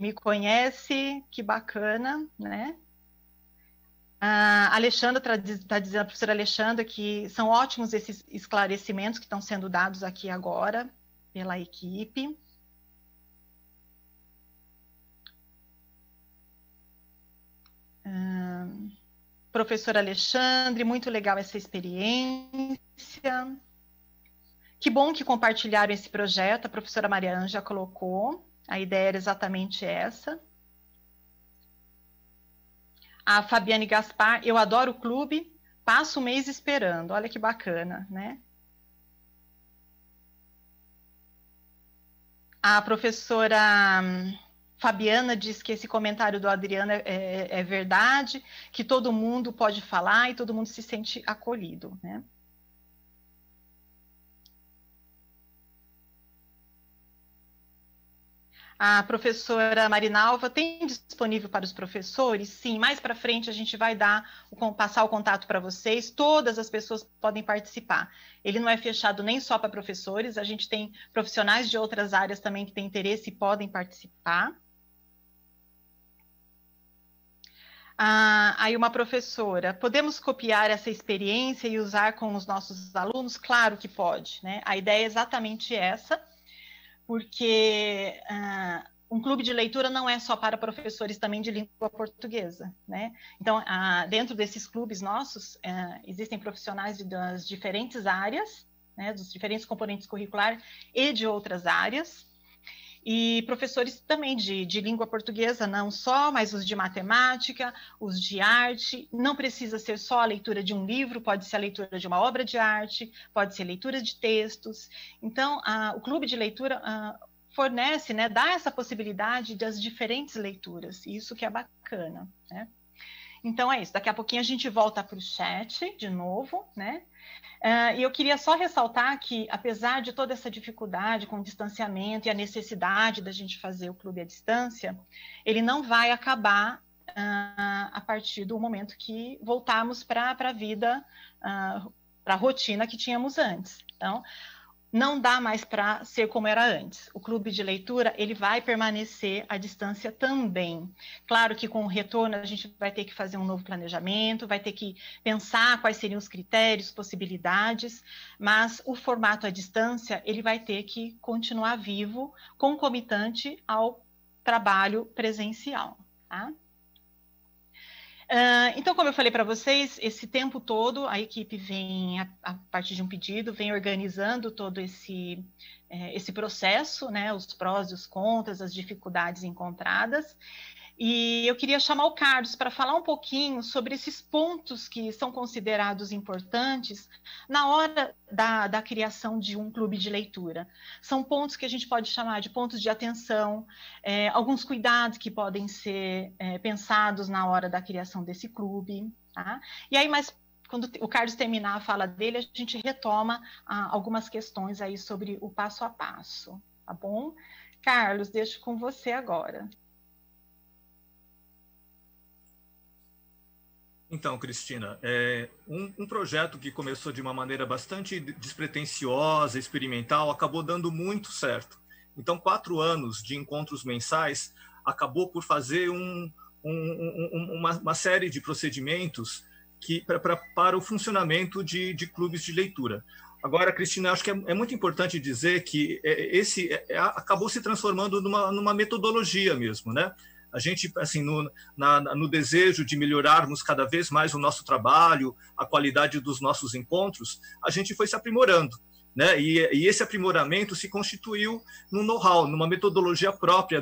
me conhece, que bacana, né? A Alexandra está dizendo, a professora Alexandra, que são ótimos esses esclarecimentos que estão sendo dados aqui agora pela equipe. Professor Alexandre, muito legal essa experiência. Que bom que compartilharam esse projeto, a professora Maria Ângela colocou, a ideia era exatamente essa. A Fabiane Gaspar, eu adoro o clube, passo o mês esperando, olha que bacana, né? A professora Fabiana diz que esse comentário do Adriano é verdade, que todo mundo pode falar e todo mundo se sente acolhido, né? A professora Marinalva tem disponível para os professores? Sim, mais para frente a gente vai passar o contato para vocês, todas as pessoas podem participar. Ele não é fechado nem só para professores, a gente tem profissionais de outras áreas também que têm interesse e podem participar. aí uma professora, podemos copiar essa experiência e usar com os nossos alunos? Claro que pode, né? A ideia é exatamente essa, porque um clube de leitura não é só para professores também de língua portuguesa, né? Então, dentro desses clubes nossos, existem profissionais das diferentes áreas, né, dos diferentes componentes curriculares e de outras áreas, e professores também de língua portuguesa, não só, mas os de matemática, os de arte. Não precisa ser só a leitura de um livro, pode ser a leitura de uma obra de arte, pode ser leitura de textos. Então, o clube de leitura fornece, né, dá essa possibilidade das diferentes leituras, e isso que é bacana, né? Então é isso, daqui a pouquinho a gente volta para o chat de novo, né? E eu queria só ressaltar que, apesar de toda essa dificuldade com o distanciamento e a necessidade da gente fazer o clube à distância, ele não vai acabar a partir do momento que voltarmos para a vida, para a rotina que tínhamos antes. Então, não dá mais para ser como era antes. O clube de leitura, ele vai permanecer à distância também. Claro que com o retorno a gente vai ter que fazer um novo planejamento, vai ter que pensar quais seriam os critérios, possibilidades, mas o formato à distância, ele vai ter que continuar vivo, concomitante ao trabalho presencial, tá? Então, como eu falei para vocês, esse tempo todo a equipe vem, a partir de um pedido, vem organizando todo esse processo, né, os prós e os contras, as dificuldades encontradas. E eu queria chamar o Carlos para falar um pouquinho sobre esses pontos que são considerados importantes na hora da criação de um clube de leitura. São pontos que a gente pode chamar de pontos de atenção, alguns cuidados que podem ser pensados na hora da criação desse clube, tá? E aí, mas quando o Carlos terminar a fala dele, a gente retoma algumas questões aí sobre o passo a passo, tá bom? Carlos, deixo com você agora. Então, Cristina, um projeto que começou de uma maneira bastante despretensiosa, experimental, acabou dando muito certo. Então, 4 anos de encontros mensais acabou por fazer uma série de procedimentos para o funcionamento de clubes de leitura. Agora, Cristina, acho que é muito importante dizer que acabou se transformando numa metodologia mesmo, né? A gente, assim, no desejo de melhorarmos cada vez mais o nosso trabalho, a qualidade dos nossos encontros, a gente foi se aprimorando, né? E esse aprimoramento se constituiu num know-how, numa metodologia própria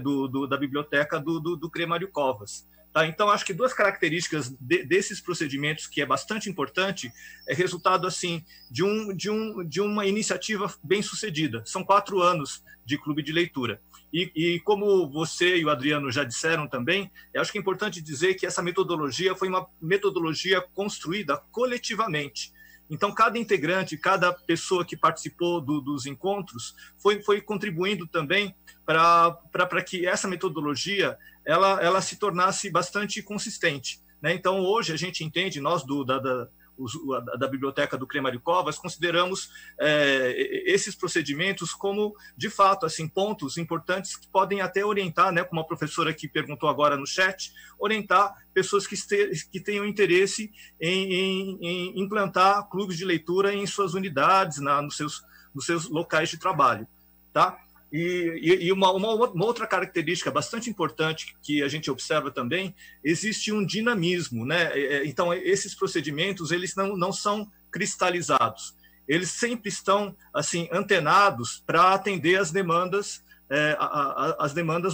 da biblioteca do CRE Mário Covas. Tá? Então, acho que 2 características desses procedimentos, que é bastante importante, é resultado assim, de uma iniciativa bem-sucedida. São 4 anos de clube de leitura. E como você e o Adriano já disseram também, eu acho que é importante dizer que essa metodologia foi uma metodologia construída coletivamente. Então, cada integrante, cada pessoa que participou dos encontros foi contribuindo também para que essa metodologia ela se tornasse bastante consistente, né? Então, hoje a gente entende, nós da biblioteca do CRE Mário Covas, consideramos esses procedimentos como, de fato, assim, pontos importantes que podem até orientar, né, como a professora que perguntou agora no chat, orientar pessoas que tenham interesse em implantar clubes de leitura em suas unidades, nos seus locais de trabalho, tá? E uma outra característica bastante importante que a gente observa também, existe um dinamismo, né? Então, esses procedimentos, eles não são cristalizados, eles sempre estão, assim, antenados para atender as demandas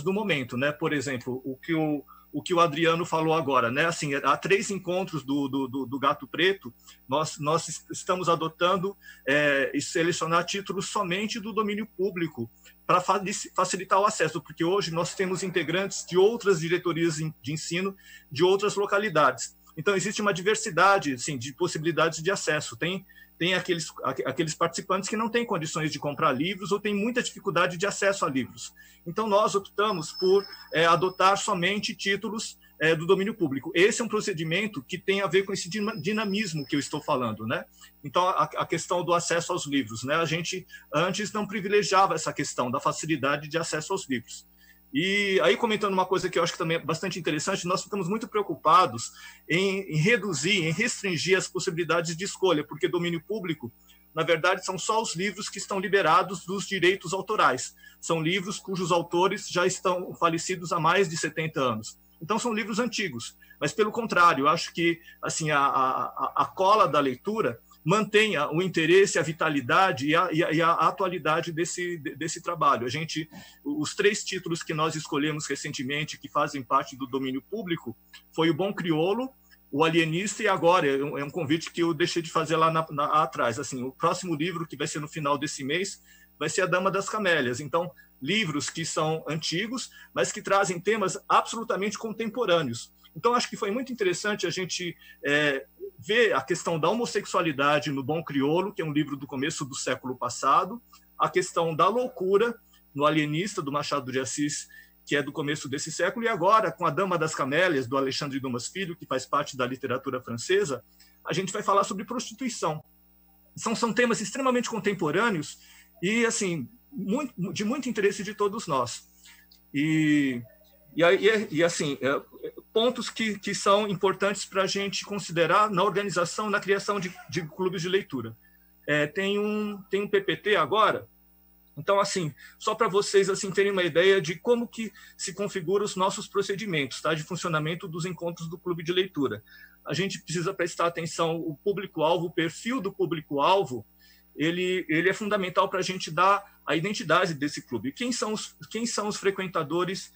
do momento, né? Por exemplo, o que o Adriano falou agora, né? Assim, há 3 encontros do Gato Preto, nós estamos adotando e selecionar títulos somente do domínio público para facilitar o acesso, porque hoje nós temos integrantes de outras diretorias de ensino de outras localidades. Então, existe uma diversidade, assim, de possibilidades de acesso. Tem aqueles participantes que não têm condições de comprar livros ou têm muita dificuldade de acesso a livros. Então, nós optamos por adotar somente títulos do domínio público. Esse é um procedimento que tem a ver com esse dinamismo que eu estou falando, né? Então, a questão do acesso aos livros, né? A gente antes não privilegiava essa questão da facilidade de acesso aos livros. E aí, comentando uma coisa que eu acho que também é bastante interessante, nós ficamos muito preocupados em reduzir, em restringir as possibilidades de escolha, porque domínio público, na verdade, são só os livros que estão liberados dos direitos autorais. São livros cujos autores já estão falecidos há mais de 70 anos. Então, são livros antigos. Mas, pelo contrário, eu acho que assim, a cola da leitura mantenha o interesse, a vitalidade e a atualidade desse trabalho. Os 3 títulos que nós escolhemos recentemente, que fazem parte do domínio público, foi O Bom Crioulo, O Alienista e agora, é um convite que eu deixei de fazer lá atrás. Assim, o próximo livro, que vai ser no final desse mês, vai ser A Dama das Camélias. Então, livros que são antigos, mas que trazem temas absolutamente contemporâneos. Então, acho que foi muito interessante a gente ver a questão da homossexualidade no Bom Crioulo, que é um livro do começo do século passado, a questão da loucura no Alienista, do Machado de Assis, que é do começo desse século, e agora, com A Dama das Camélias, do Alexandre Dumas Filho, que faz parte da literatura francesa, a gente vai falar sobre prostituição. São temas extremamente contemporâneos e, assim, de muito interesse de todos nós. E assim, pontos que são importantes para a gente considerar na organização, na criação de clubes de leitura. Tem um PPT agora. Então, assim, só para vocês assim, terem uma ideia de como que se configuram os nossos procedimentos, tá, de funcionamento dos encontros do clube de leitura. A gente precisa prestar atenção, o público-alvo, o perfil do público-alvo, ele é fundamental para a gente dar a identidade desse clube. Quem são os frequentadores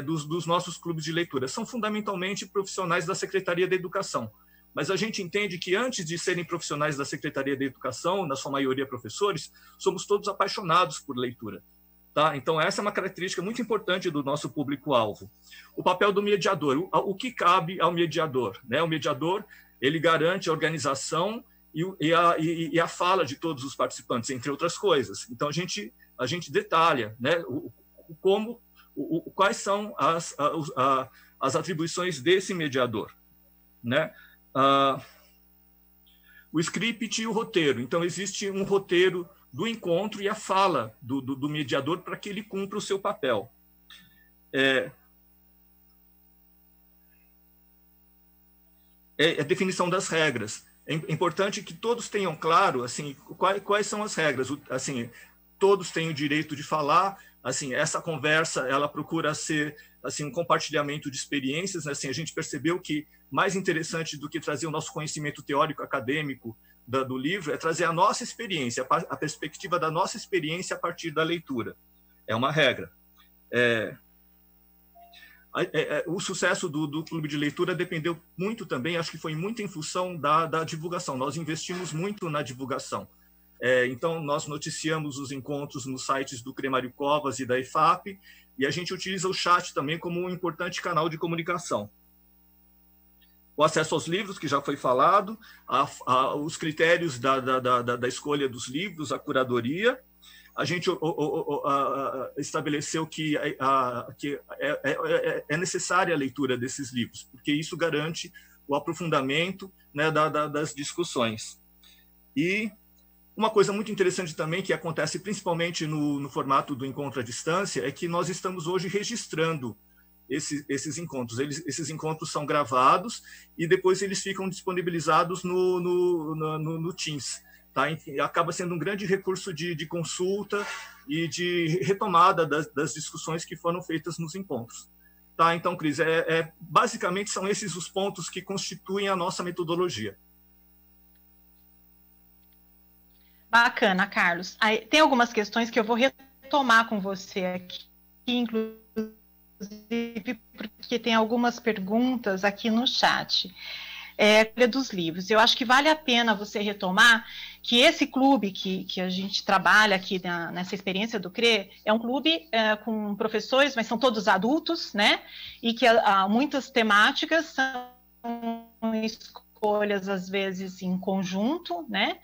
dos nossos clubes de leitura? São fundamentalmente profissionais da Secretaria da Educação. Mas a gente entende que antes de serem profissionais da Secretaria da Educação, na sua maioria professores, somos todos apaixonados por leitura. Tá? Então, essa é uma característica muito importante do nosso público-alvo. O papel do mediador, o que cabe ao mediador? Né? O mediador, ele garante a organização e a fala de todos os participantes, entre outras coisas. Então, a gente detalha, né, quais são as atribuições desse mediador. Né? O script e o roteiro. Então, existe um roteiro do encontro e a fala do mediador para que ele cumpra o seu papel. A definição das regras. É importante que todos tenham claro assim, quais são as regras. Assim, todos têm o direito de falar. Assim, essa conversa ela procura ser assim, um compartilhamento de experiências. Né? Assim, a gente percebeu que mais interessante do que trazer o nosso conhecimento teórico acadêmico do livro é trazer a nossa experiência, a perspectiva da nossa experiência a partir da leitura. É uma regra. O sucesso do clube de leitura dependeu muito também, acho que foi muito em função da divulgação. Nós investimos muito na divulgação. Então, nós noticiamos os encontros nos sites do CRE Mário Covas e da IFAP, e a gente utiliza o chat também como um importante canal de comunicação. O acesso aos livros, que já foi falado, os critérios da escolha dos livros, a curadoria. A gente estabeleceu que é necessária a leitura desses livros, porque isso garante o aprofundamento, né, das discussões. E uma coisa muito interessante também, que acontece principalmente no formato do encontro à distância, é que nós estamos hoje registrando esses encontros. Esses encontros são gravados e depois eles ficam disponibilizados no Teams. Tá? Acaba sendo um grande recurso de consulta e de retomada das discussões que foram feitas nos encontros. Tá? Então, Cris, basicamente são esses os pontos que constituem a nossa metodologia. Bacana, Carlos. Aí, tem algumas questões que eu vou retomar com você aqui, inclusive porque tem algumas perguntas aqui no chat. Dos livros. Eu acho que vale a pena você retomar que esse clube que a gente trabalha aqui nessa experiência do CRE é um clube com professores, mas são todos adultos, né? E que muitas temáticas são escolhas, às vezes, em conjunto, né?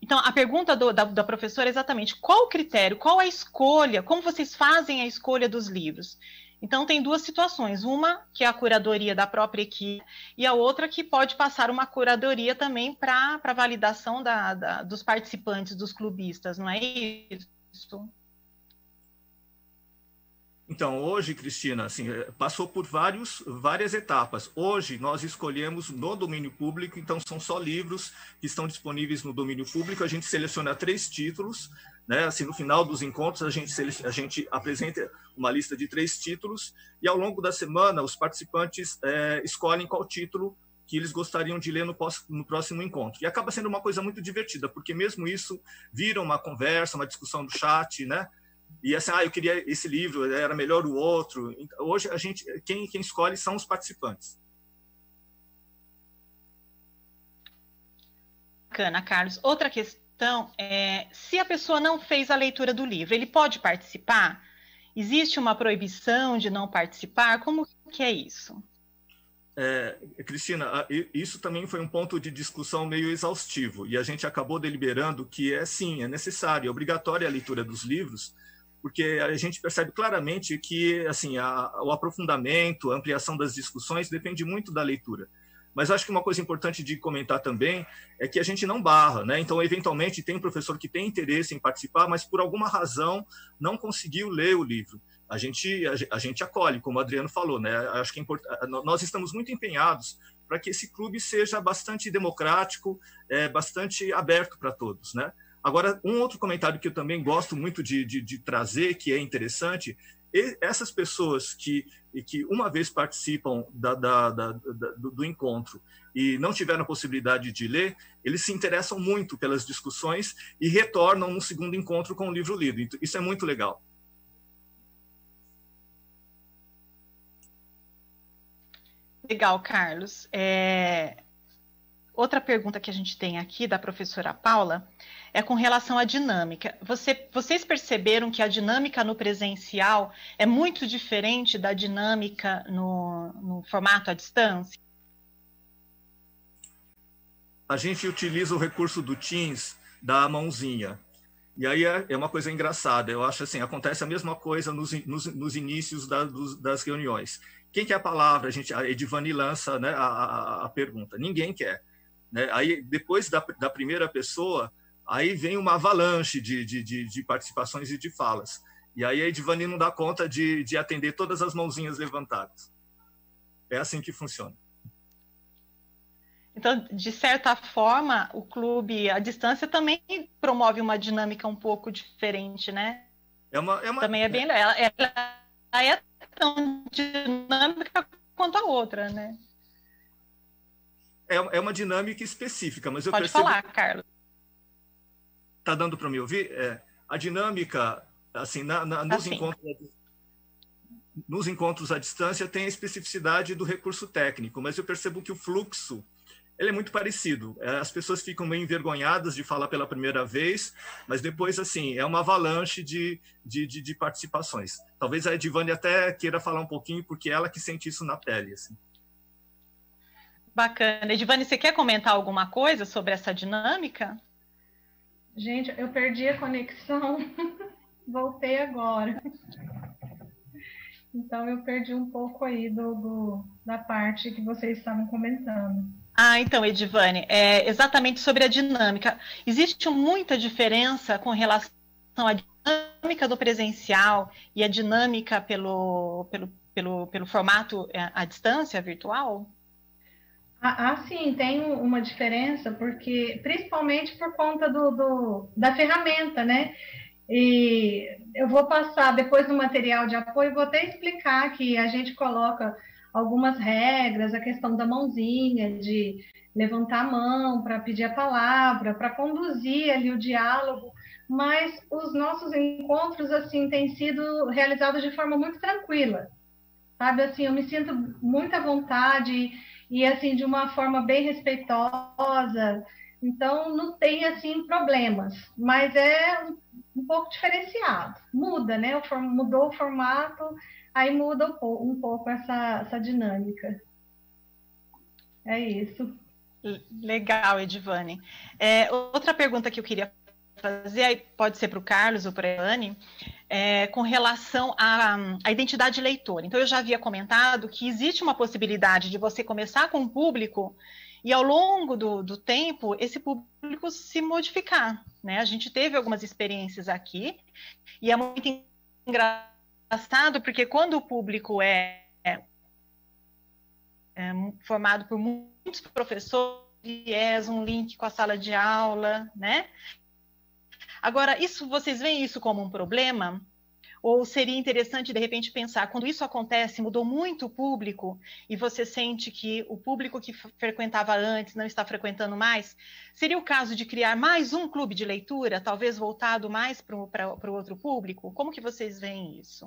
Então, a pergunta da professora é exatamente qual o critério, qual a escolha, como vocês fazem a escolha dos livros? Então, tem duas situações, uma que é a curadoria da própria equipe e a outra que pode passar uma curadoria também para validação dos participantes, dos clubistas, não é isso? Então, hoje, Cristina, assim, passou por várias etapas. Hoje, nós escolhemos no domínio público, então são só livros que estão disponíveis no domínio público. A gente seleciona 3 títulos, né? Assim, no final dos encontros, a gente apresenta uma lista de 3 títulos, e ao longo da semana, os participantes escolhem qual título que eles gostariam de ler no próximo encontro. E acaba sendo uma coisa muito divertida, porque mesmo isso vira uma conversa, uma discussão do chat, né? E assim, eu queria esse livro, era melhor o outro. Hoje, quem escolhe são os participantes. Bacana, Carlos. Outra questão é, se a pessoa não fez a leitura do livro, ele pode participar? Existe uma proibição de não participar? Como que é isso? Cristina, isso também foi um ponto de discussão meio exaustivo, e a gente acabou deliberando que sim, é necessário, é obrigatória a leitura dos livros, porque a gente percebe claramente que assim, o aprofundamento, a ampliação das discussões depende muito da leitura. Mas acho que uma coisa importante de comentar também é que a gente não barra, né? Então, eventualmente, tem um professor que tem interesse em participar, mas por alguma razão não conseguiu ler o livro. A gente acolhe, como o Adriano falou, né? Acho que nós estamos muito empenhados para que esse clube seja bastante democrático, bastante aberto para todos, né? Agora, um outro comentário que eu também gosto muito de trazer, que é interessante, essas pessoas que uma vez participam do encontro e não tiveram a possibilidade de ler, eles se interessam muito pelas discussões e retornam no segundo encontro com o livro lido. Isso é muito legal. Legal, Carlos. Outra pergunta que a gente tem aqui da professora Paula é com relação à dinâmica. Vocês perceberam que a dinâmica no presencial é muito diferente da dinâmica no formato à distância? A gente utiliza o recurso do Teams da mãozinha. E aí é uma coisa engraçada. Eu acho assim, acontece a mesma coisa nos inícios das reuniões. Quem quer a palavra? A Edivane lança, né, a pergunta. Ninguém quer. Né? Aí, depois da primeira pessoa, aí vem uma avalanche de participações e de falas. E aí a Edivane não dá conta de atender todas as mãozinhas levantadas. É assim que funciona. Então, de certa forma, o clube à distância também promove uma dinâmica um pouco diferente, né? Também é bem legal. Ela é tão dinâmica quanto a outra, né? É uma dinâmica específica, mas eu Pode percebo... falar, Carlos. Está dando para me ouvir? A dinâmica, assim, nos encontros à distância tem a especificidade do recurso técnico, mas eu percebo que o fluxo ele é muito parecido. As pessoas ficam meio envergonhadas de falar pela primeira vez, mas depois, assim, é uma avalanche de participações. Talvez a Edivane até queira falar um pouquinho, porque é ela que sente isso na pele, assim. Bacana. Edivane, você quer comentar alguma coisa sobre essa dinâmica? Gente, eu perdi a conexão, voltei agora. Então, eu perdi um pouco aí da parte que vocês estavam comentando. Então, Edivane, exatamente sobre a dinâmica. Existe muita diferença com relação à dinâmica do presencial e a dinâmica pelo formato à distância virtual? Sim, tem uma diferença, porque principalmente por conta da ferramenta, né? E eu vou passar depois no material de apoio, vou até explicar que a gente coloca algumas regras, a questão da mãozinha, de levantar a mão para pedir a palavra, para conduzir ali o diálogo, mas os nossos encontros, assim, têm sido realizados de forma muito tranquila, sabe? Assim, eu me sinto muito à vontade e, assim, de uma forma bem respeitosa, então não tem, assim, problemas, mas é um pouco diferenciado, muda, né? Mudou o formato, aí muda um pouco essa dinâmica. É isso. Legal, Edivane. Outra pergunta que eu queria fazer, pode ser para o Carlos ou para a Edivane, com relação à identidade leitora. Então, eu já havia comentado que existe uma possibilidade de você começar com um público e, ao longo do tempo, esse público se modificar, né? A gente teve algumas experiências aqui e é muito engraçado engraçado, porque quando o público é formado por muitos professores, um link com a sala de aula, né? Agora, vocês veem isso como um problema? Ou seria interessante, de repente, pensar, quando isso acontece, mudou muito o público, e você sente que o público que frequentava antes não está frequentando mais, seria o caso de criar mais um clube de leitura, talvez voltado mais para o outro público? Como que vocês veem isso?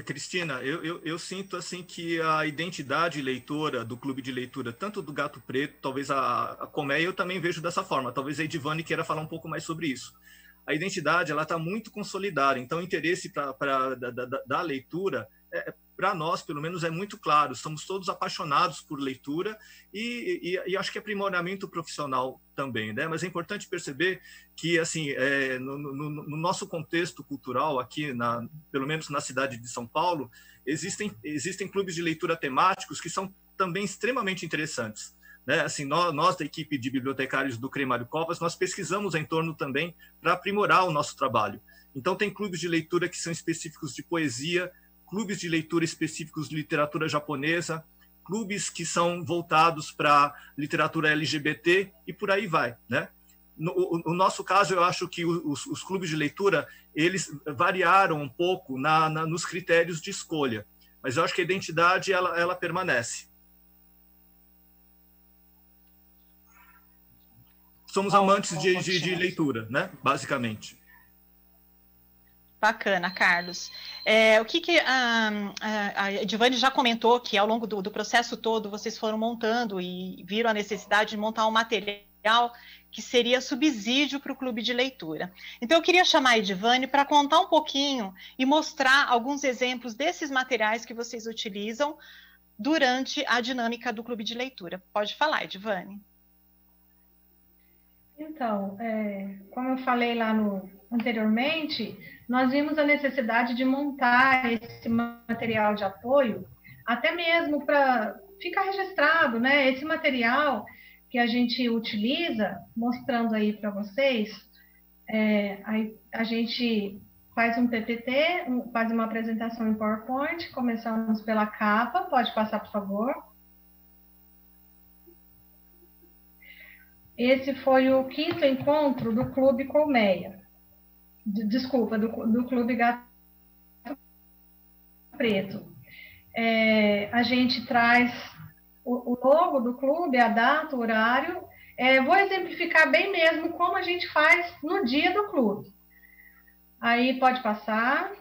Cristina, eu sinto assim que a identidade leitora do clube de leitura, tanto do Gato Preto, talvez a Colmeia, eu também vejo dessa forma. Talvez a Edivane queira falar um pouco mais sobre isso. A identidade ela está muito consolidada, então o interesse da leitura, para nós, pelo menos, é muito claro. Somos todos apaixonados por leitura e acho que aprimoramento profissional também, né? Mas é importante perceber que, assim, no nosso contexto cultural aqui, pelo menos na cidade de São Paulo, existem clubes de leitura temáticos que são também extremamente interessantes. Né? Assim, nós da equipe de bibliotecários do CREI Mário Covas, nós pesquisamos em torno também para aprimorar o nosso trabalho. Então, tem clubes de leitura que são específicos de poesia, clubes de leitura específicos de literatura japonesa, clubes que são voltados para literatura LGBT e por aí vai, né? No nosso caso, eu acho que os clubes de leitura, eles variaram um pouco nos critérios de escolha, mas eu acho que a identidade, ela permanece. Somos amantes de leitura, né? Basicamente. Bacana, Carlos. O que a Edivane já comentou que ao longo do processo todo vocês foram montando e viram a necessidade de montar um material que seria subsídio para o clube de leitura. Então eu queria chamar a Edivane para contar um pouquinho e mostrar alguns exemplos desses materiais que vocês utilizam durante a dinâmica do clube de leitura. Pode falar, Edivane. Então, como eu falei lá anteriormente, nós vimos a necessidade de montar esse material de apoio, até mesmo para ficar registrado, né? Esse material que a gente utiliza, mostrando aí para vocês, a gente faz um PPT, faz uma apresentação em PowerPoint, começamos pela capa, pode passar, por favor. Esse foi o 5º encontro do Clube Colmeia. Desculpa, do Clube Gato Preto. A gente traz o logo do clube, a data, o horário. Vou exemplificar bem mesmo como a gente faz no dia do clube. Aí pode passar.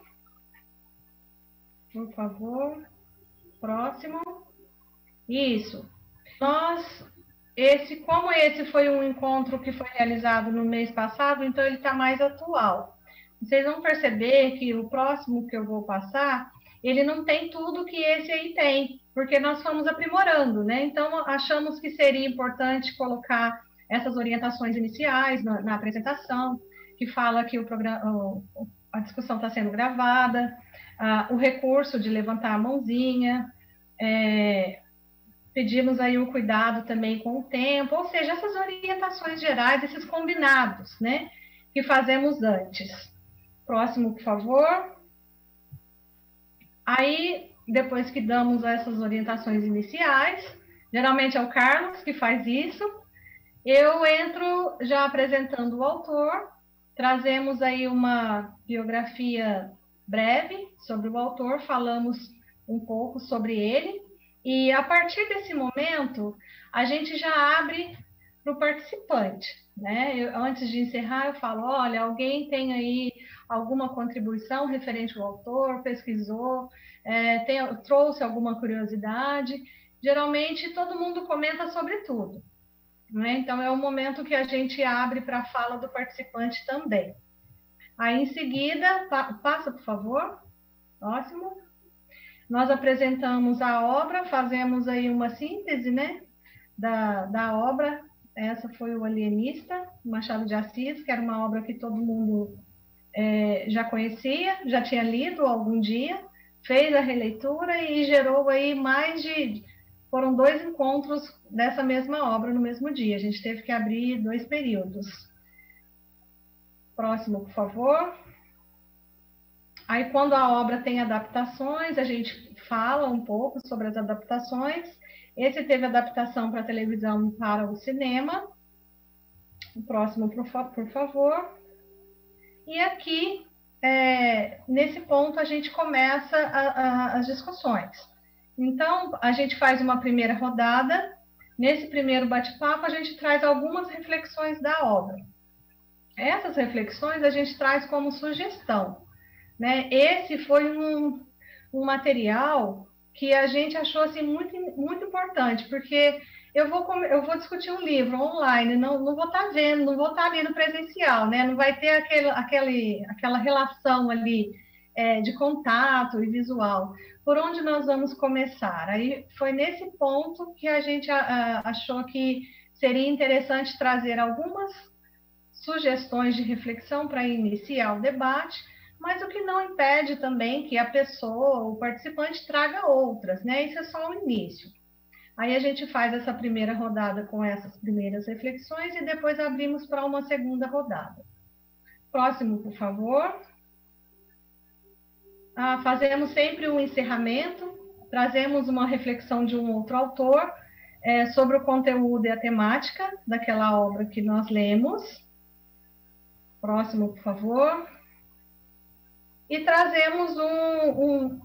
Por favor. Próximo. Isso. Como esse foi um encontro que foi realizado no mês passado, então ele está mais atual. Vocês vão perceber que o próximo que eu vou passar, ele não tem tudo que esse aí tem, porque nós fomos aprimorando, né? Então, achamos que seria importante colocar essas orientações iniciais na apresentação, que fala que a discussão está sendo gravada, o recurso de levantar a mãozinha, pedimos aí um cuidado também com o tempo, ou seja, essas orientações gerais, esses combinados, né, que fazemos antes. Próximo, por favor. Aí, depois que damos essas orientações iniciais, geralmente é o Carlos que faz isso, eu entro já apresentando o autor, trazemos aí uma biografia breve sobre o autor, falamos um pouco sobre ele, e a partir desse momento, a gente já abre para o participante, né? Antes de encerrar, eu falo, olha, alguém tem aí alguma contribuição referente ao autor, pesquisou, trouxe alguma curiosidade. Geralmente, todo mundo comenta sobre tudo, né? Então, é o momento que a gente abre para a fala do participante também. Aí, em seguida, passa, por favor. Próximo. Nós apresentamos a obra, fazemos aí uma síntese, né, da obra. Essa foi o Alienista, Machado de Assis, que era uma obra que todo mundo já conhecia, já tinha lido algum dia, fez a releitura e gerou aí foram 2 encontros dessa mesma obra no mesmo dia. A gente teve que abrir 2 períodos. Próximo, por favor. Aí, quando a obra tem adaptações, a gente fala um pouco sobre as adaptações. Esse teve adaptação para televisão e para o cinema. O próximo, por favor. E aqui, nesse ponto, a gente começa as discussões. Então, a gente faz uma primeira rodada. Nesse primeiro bate-papo, a gente traz algumas reflexões da obra. Essas reflexões a gente traz como sugestão, né? Esse foi um material que a gente achou assim, muito, muito importante, porque eu vou discutir um livro online, não vou estar vendo, não vou estar ali no presencial, né? Não vai ter aquela relação ali de contato e visual. Por onde nós vamos começar? Aí foi nesse ponto que a gente achou que seria interessante trazer algumas sugestões de reflexão para iniciar o debate, mas o que não impede também que a pessoa, o participante, traga outras, né? Isso é só o início. Aí a gente faz essa primeira rodada com essas primeiras reflexões e depois abrimos para uma segunda rodada. Próximo, por favor. Fazemos sempre um encerramento, trazemos uma reflexão de um outro autor sobre o conteúdo e a temática daquela obra que nós lemos. Próximo, por favor. E trazemos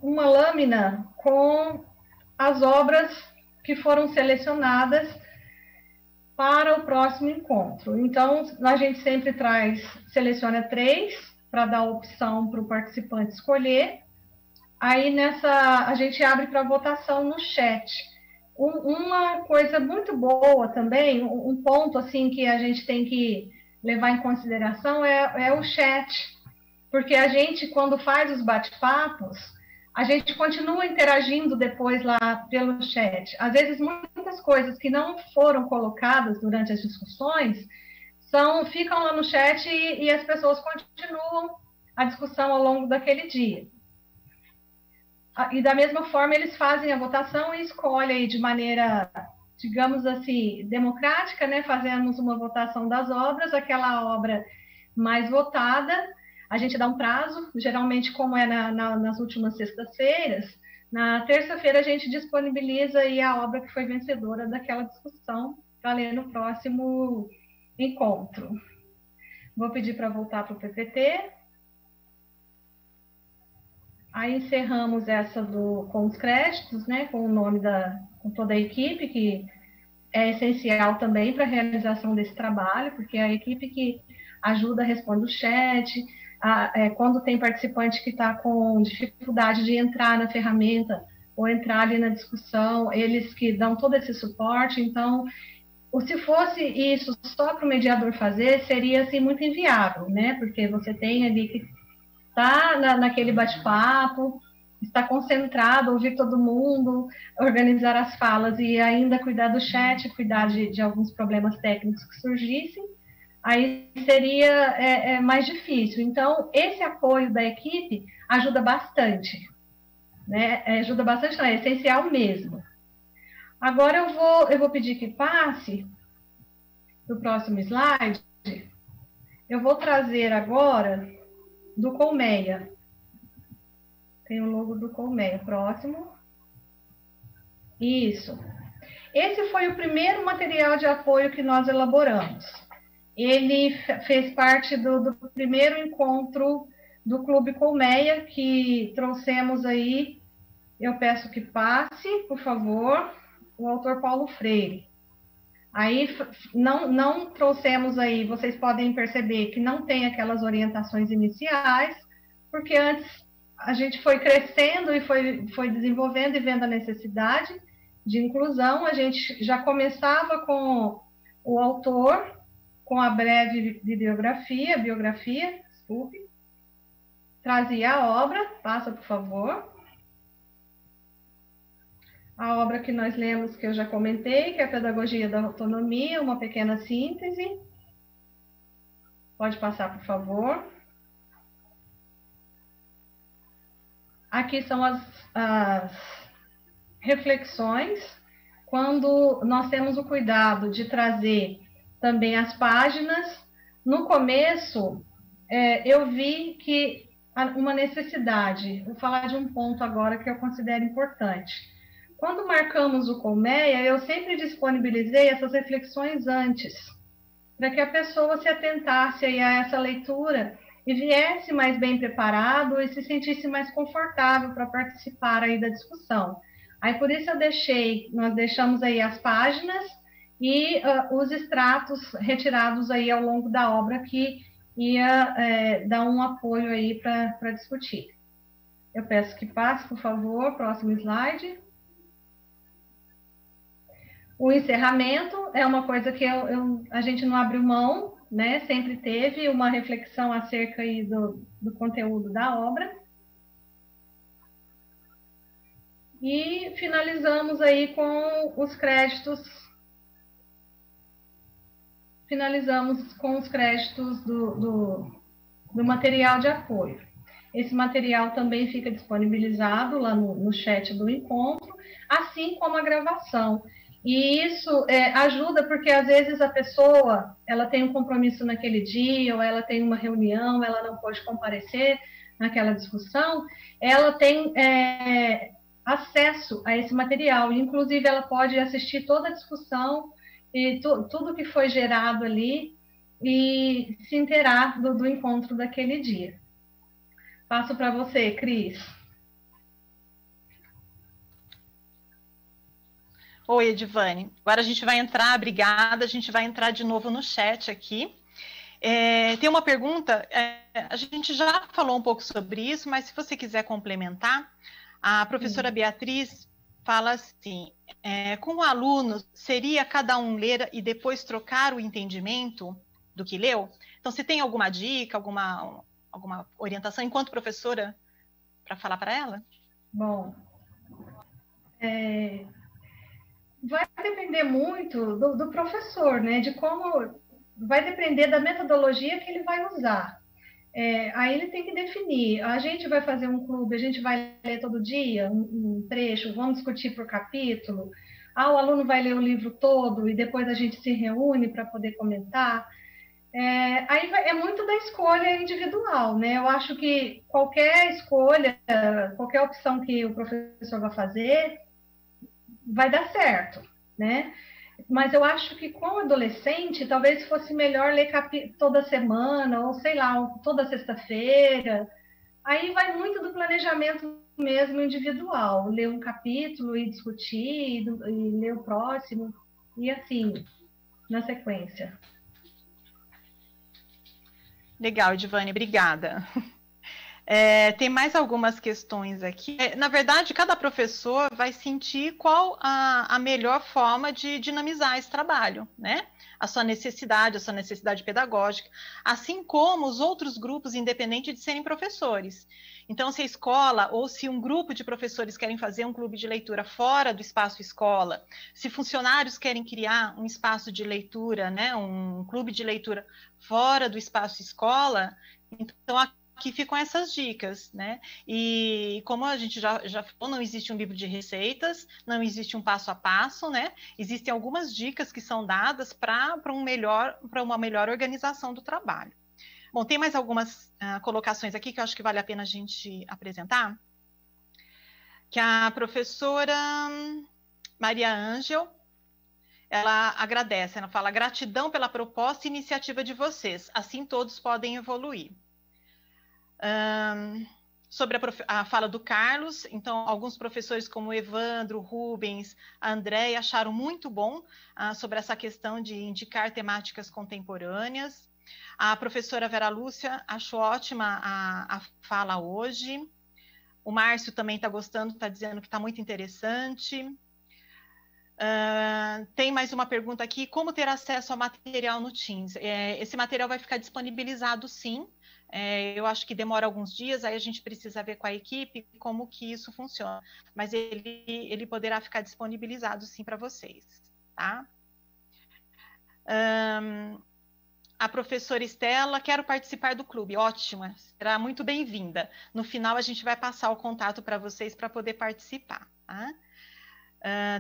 uma lâmina com as obras que foram selecionadas para o próximo encontro. Então, a gente sempre seleciona 3 para dar a opção para o participante escolher. Aí, a gente abre para votação no chat. Uma coisa muito boa também, um ponto assim que a gente tem que levar em consideração é o chat. Porque a gente, quando faz os bate-papos, a gente continua interagindo depois lá pelo chat. Às vezes, muitas coisas que não foram colocadas durante as discussões ficam lá no chat e as pessoas continuam a discussão ao longo daquele dia. E da mesma forma, eles fazem a votação e escolhem de maneira, digamos assim, democrática, né? Fazemos uma votação das obras, aquela obra mais votada. A gente dá um prazo, geralmente como é nas últimas sextas-feiras, na terça-feira a gente disponibiliza aí a obra que foi vencedora daquela discussão para ler no próximo encontro. Vou pedir para voltar para o PPT. Aí encerramos essa com os créditos, né, com o nome com toda a equipe, que é essencial também para a realização desse trabalho, porque é a equipe que ajuda, responde o chat. Quando tem participante que está com dificuldade de entrar na ferramenta ou entrar ali na discussão, eles que dão todo esse suporte. Então, se fosse isso só para o mediador fazer, seria assim, muito inviável, né? Porque você tem ali que está naquele bate-papo, está concentrado, ouvir todo mundo, organizar as falas e ainda cuidar do chat, cuidar de alguns problemas técnicos que surgissem. Aí seria mais difícil. Então, esse apoio da equipe ajuda bastante, né? Ajuda bastante, não, é essencial mesmo. Agora eu vou pedir que passe para o próximo slide. Eu vou trazer agora do Colmeia. Tem o logo do Colmeia. Próximo. Isso. Esse foi o primeiro material de apoio que nós elaboramos. Ele fez parte do primeiro encontro do Clube Colmeia, que trouxemos aí, eu peço que passe, por favor, o autor Paulo Freire. Aí, não trouxemos aí, vocês podem perceber que não tem aquelas orientações iniciais, porque antes a gente foi crescendo e foi desenvolvendo e vendo a necessidade de inclusão. A gente já começava com o autor, com a breve biografia, desculpe, trazia a obra, passa, por favor. A obra que nós lemos, que eu já comentei, que é a Pedagogia da Autonomia, uma pequena síntese. Pode passar, por favor. Aqui são as reflexões, quando nós temos o cuidado de trazer também as páginas. No começo, eu vi que uma necessidade. Vou falar de um ponto agora que eu considero importante. Quando marcamos o Colmeia, eu sempre disponibilizei essas reflexões antes, para que a pessoa se atentasse aí a essa leitura e viesse mais bem preparado e se sentisse mais confortável para participar aí da discussão. Aí por isso nós deixamos aí as páginas e os extratos retirados aí ao longo da obra que ia dar um apoio aí para discutir. Eu peço que passe, por favor, próximo slide. O encerramento é uma coisa que a gente não abriu mão, né? Sempre teve uma reflexão acerca aí do conteúdo da obra. E finalizamos aí com os créditos. Finalizamos com os créditos do material de apoio. Esse material também fica disponibilizado lá no chat do encontro, assim como a gravação. E isso ajuda porque, às vezes, a pessoa ela tem um compromisso naquele dia, ou ela tem uma reunião, ela não pode comparecer naquela discussão, ela tem acesso a esse material. Inclusive, ela pode assistir toda a discussão e tudo que foi gerado ali e se inteirar do encontro daquele dia. Passo para você, Cris. Oi, Edivane. Agora a gente vai entrar, obrigada, a gente vai entrar de novo no chat aqui. Tem uma pergunta, a gente já falou um pouco sobre isso, mas se você quiser complementar, a professora Beatriz fala assim, com o aluno, seria cada um ler e depois trocar o entendimento do que leu? Então, você tem alguma dica, alguma orientação enquanto professora para falar para ela? Bom, vai depender muito do professor, né? De como vai depender da metodologia que ele vai usar. Aí ele tem que definir. A gente vai fazer um clube, a gente vai ler todo dia um trecho, vamos discutir por capítulo. O aluno vai ler o livro todo e depois a gente se reúne para poder comentar. Aí é muito da escolha individual, né? Eu acho que qualquer escolha, qualquer opção que o professor vai fazer, vai dar certo, né? Mas eu acho que com o adolescente, talvez fosse melhor ler toda semana, ou sei lá, toda sexta-feira. Aí vai muito do planejamento mesmo individual, ler um capítulo e discutir, e ler o próximo, e assim, na sequência. Legal, Edivane, obrigada. Tem mais algumas questões aqui. Na verdade, cada professor vai sentir qual a melhor forma de dinamizar esse trabalho, né? A sua necessidade pedagógica, assim como os outros grupos, independente de serem professores. Então, se a escola ou se um grupo de professores querem fazer um clube de leitura fora do espaço escola, se funcionários querem criar um espaço de leitura, né, um clube de leitura fora do espaço escola, então aqui ficam essas dicas, né? E como a gente já falou, não existe um livro de receitas, não existe um passo a passo, né? Existem algumas dicas que são dadas para uma melhor organização do trabalho. Bom, tem mais algumas colocações aqui que eu acho que vale a pena a gente apresentar. Que a professora Maria Ângel, ela agradece, ela fala, gratidão pela proposta e iniciativa de vocês, assim todos podem evoluir. Sobre a fala do Carlos, então alguns professores como o Evandro, o Rubens, a Andréia acharam muito bom sobre essa questão de indicar temáticas contemporâneas. A professora Vera Lúcia achou ótima a fala hoje. O Márcio também está gostando, está dizendo que está muito interessante. Tem mais uma pergunta aqui, como ter acesso ao material no Teams? Esse material vai ficar disponibilizado sim, eu acho que demora alguns dias, aí a gente precisa ver com a equipe como que isso funciona, mas ele poderá ficar disponibilizado sim para vocês, tá? A professora Estela, quero participar do clube, ótima, será muito bem-vinda. No final a gente vai passar o contato para vocês para poder participar, tá?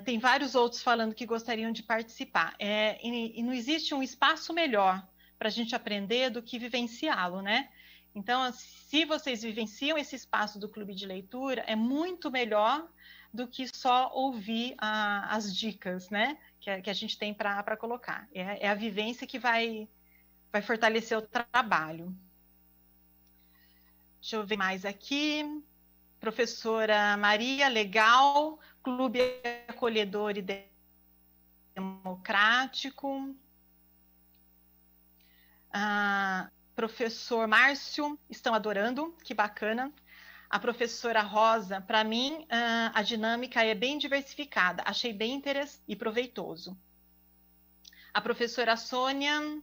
Tem vários outros falando que gostariam de participar. E não existe um espaço melhor para a gente aprender do que vivenciá-lo, né? Então, se vocês vivenciam esse espaço do clube de leitura, é muito melhor do que só ouvir as dicas, né, que a gente tem para colocar. É a vivência que vai fortalecer o trabalho. Deixa eu ver mais aqui. Professora Maria, legal. Clube acolhedor e democrático. Professor Márcio, estão adorando, que bacana. A professora Rosa, para mim, a dinâmica é bem diversificada, achei bem interessante e proveitoso. A professora Sônia,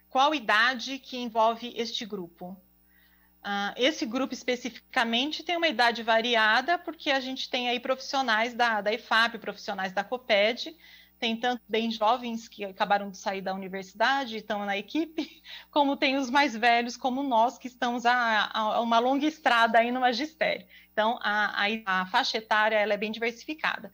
qual idade que envolve este grupo? Esse grupo especificamente tem uma idade variada, porque a gente tem aí profissionais da IFAP, profissionais da COPED, tem tanto bem jovens que acabaram de sair da universidade e estão na equipe, como tem os mais velhos, como nós, que estamos a uma longa estrada aí no magistério. Então, a faixa etária ela é bem diversificada.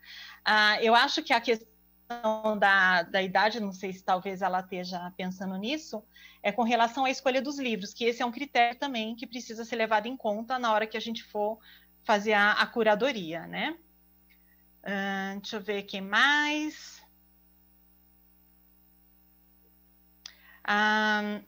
Eu acho que a questão da idade, não sei se talvez ela esteja pensando nisso, é com relação à escolha dos livros, que esse é um critério também que precisa ser levado em conta na hora que a gente for fazer a curadoria, né? Deixa eu ver quem mais...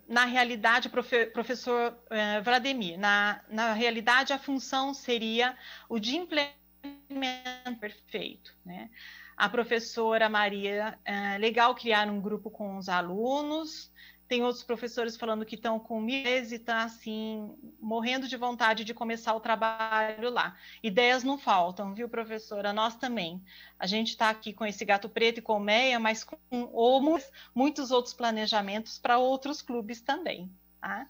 na realidade, professor Vladimir, na realidade a função seria o de implementar perfeito, né? A professora Maria, legal criar um grupo com os alunos. Tem outros professores falando que estão com meses e estão assim, morrendo de vontade de começar o trabalho lá. Ideias não faltam, viu, professora? Nós também. A gente está aqui com esse Gato Preto e Colmeia, mas com muitos outros planejamentos para outros clubes também. Tá?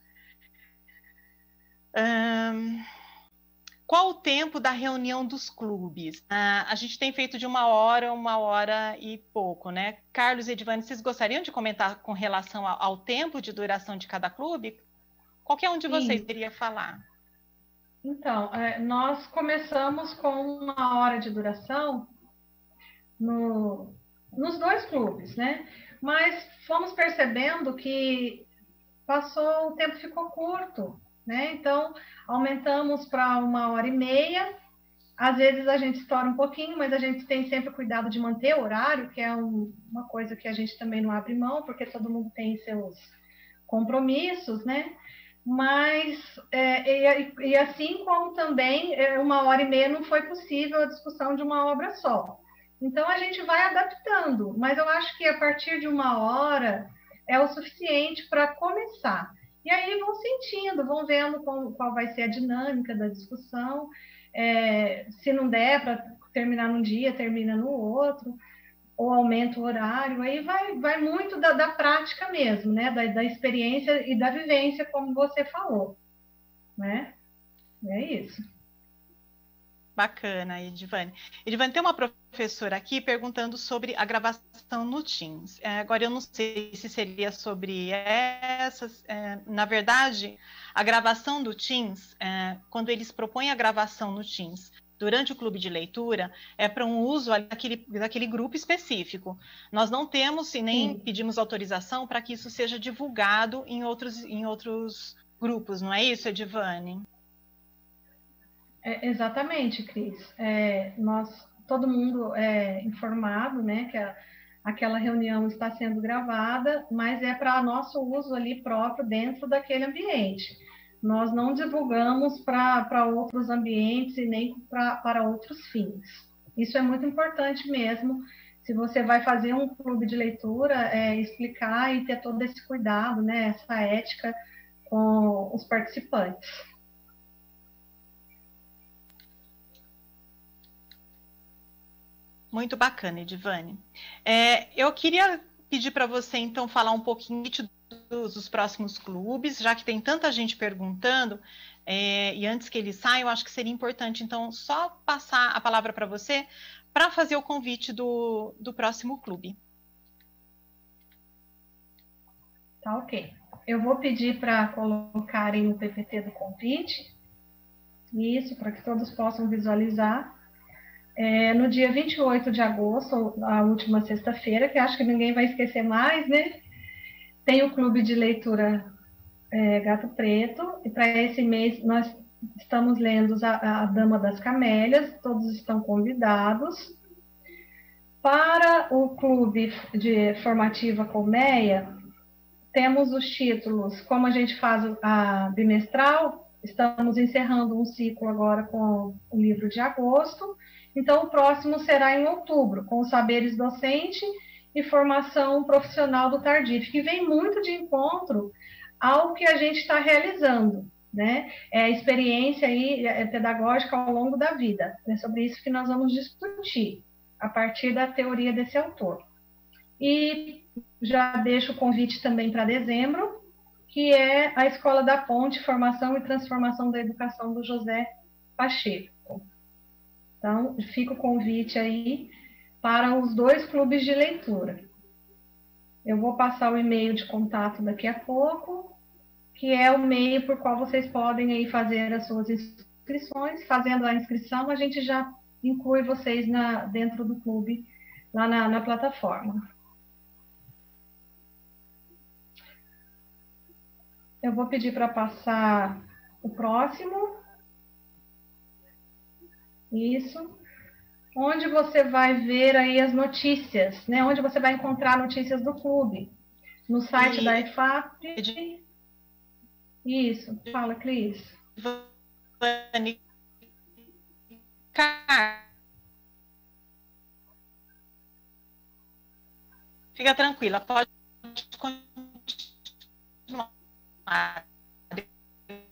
Qual o tempo da reunião dos clubes? A gente tem feito de 1 hora e pouco, né? Carlos e Edivane, vocês gostariam de comentar com relação ao tempo de duração de cada clube? Qualquer um de vocês queria falar. Então, nós começamos com 1 hora de duração nos 2 clubes, né? Mas fomos percebendo que o tempo ficou curto, né? Então, aumentamos para 1h30. Às vezes a gente estoura um pouquinho, mas a gente tem sempre cuidado de manter o horário, que é uma coisa que a gente também não abre mão, porque todo mundo tem seus compromissos, né? Mas, e assim como também 1h30 não foi possível a discussão de uma obra só. Então, a gente vai adaptando, mas eu acho que a partir de 1 hora é o suficiente para começar. E aí vão sentindo, vão vendo qual vai ser a dinâmica da discussão. Se não der para terminar num dia, termina no outro, ou aumenta o horário. Aí vai muito da prática mesmo, né? Da experiência e da vivência, como você falou. Né? É isso. Bacana, Edivane. Edivane, tem uma professora aqui perguntando sobre a gravação no Teams. Agora, eu não sei se seria sobre essas. Na verdade, a gravação do Teams, quando eles propõem a gravação no Teams durante o clube de leitura, é para um uso daquele grupo específico. Nós não temos e nem pedimos autorização para que isso seja divulgado em outros grupos, não é isso, Edivane? Exatamente, Cris. Todo mundo é informado, né, que aquela reunião está sendo gravada, mas é para nosso uso ali próprio dentro daquele ambiente. Nós não divulgamos para outros ambientes e nem para outros fins. Isso é muito importante mesmo. Se você vai fazer um clube de leitura, explicar e ter todo esse cuidado, né, essa ética com os participantes. Muito bacana, Edivane. Eu queria pedir para você, então, falar um pouquinho dos próximos clubes, já que tem tanta gente perguntando, e antes que eles saiam, eu acho que seria importante, então, só passar a palavra para você para fazer o convite do próximo clube. Tá, ok. Eu vou pedir para colocarem o PPT do convite, isso, para que todos possam visualizar. No dia 28 de agosto, a última sexta-feira, que acho que ninguém vai esquecer mais, né? tem o clube de leitura Gato Preto, e para esse mês nós estamos lendo a Dama das Camélias, todos estão convidados. Para o clube de formativa Colmeia, temos os títulos, como a gente faz a bimestral, estamos encerrando um ciclo agora com o livro de agosto, então o próximo será em outubro, com os saberes docente e formação profissional do Tardif, que vem muito de encontro ao que a gente está realizando, né? É a experiência aí, pedagógica ao longo da vida. É sobre isso que nós vamos discutir, a partir da teoria desse autor. E já deixo o convite também para dezembro, que é a Escola da Ponte, Formação e Transformação da Educação do José Pacheco. Então, fica o convite aí para os 2 clubes de leitura. Eu vou passar o e-mail de contato daqui a pouco, que é o meio por qual vocês podem aí fazer as suas inscrições. Fazendo a inscrição, a gente já inclui vocês dentro do clube, lá na plataforma. Eu vou pedir para passar o próximo. Isso. Onde você vai ver aí as notícias, né? Onde você vai encontrar notícias do clube. No site da EFAP. Isso. Fala, Cris. Fica tranquila, pode continuar.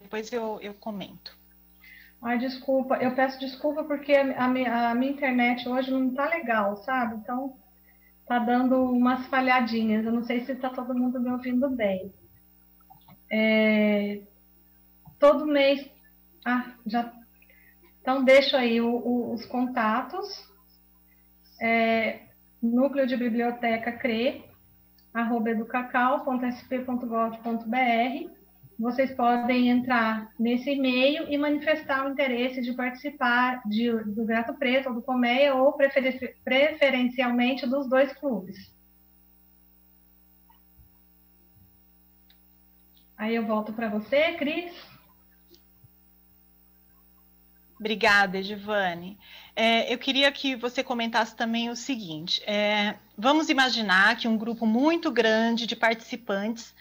Depois eu comento. Ai, desculpa, eu peço desculpa porque a minha internet hoje não tá legal, sabe? Então, tá dando umas falhadinhas. Eu não sei se tá todo mundo me ouvindo bem. Todo mês... já... Então, deixo aí os contatos. Núcleo de Biblioteca CRE, @educacau.sp.gov.br. Vocês podem entrar nesse e-mail e manifestar o interesse de participar do Gato Preto ou do Colmeia, ou preferencialmente dos 2 clubes. Aí eu volto para você, Cris. Obrigada, Edivane. Eu queria que você comentasse também o seguinte, vamos imaginar que um grupo muito grande de participantes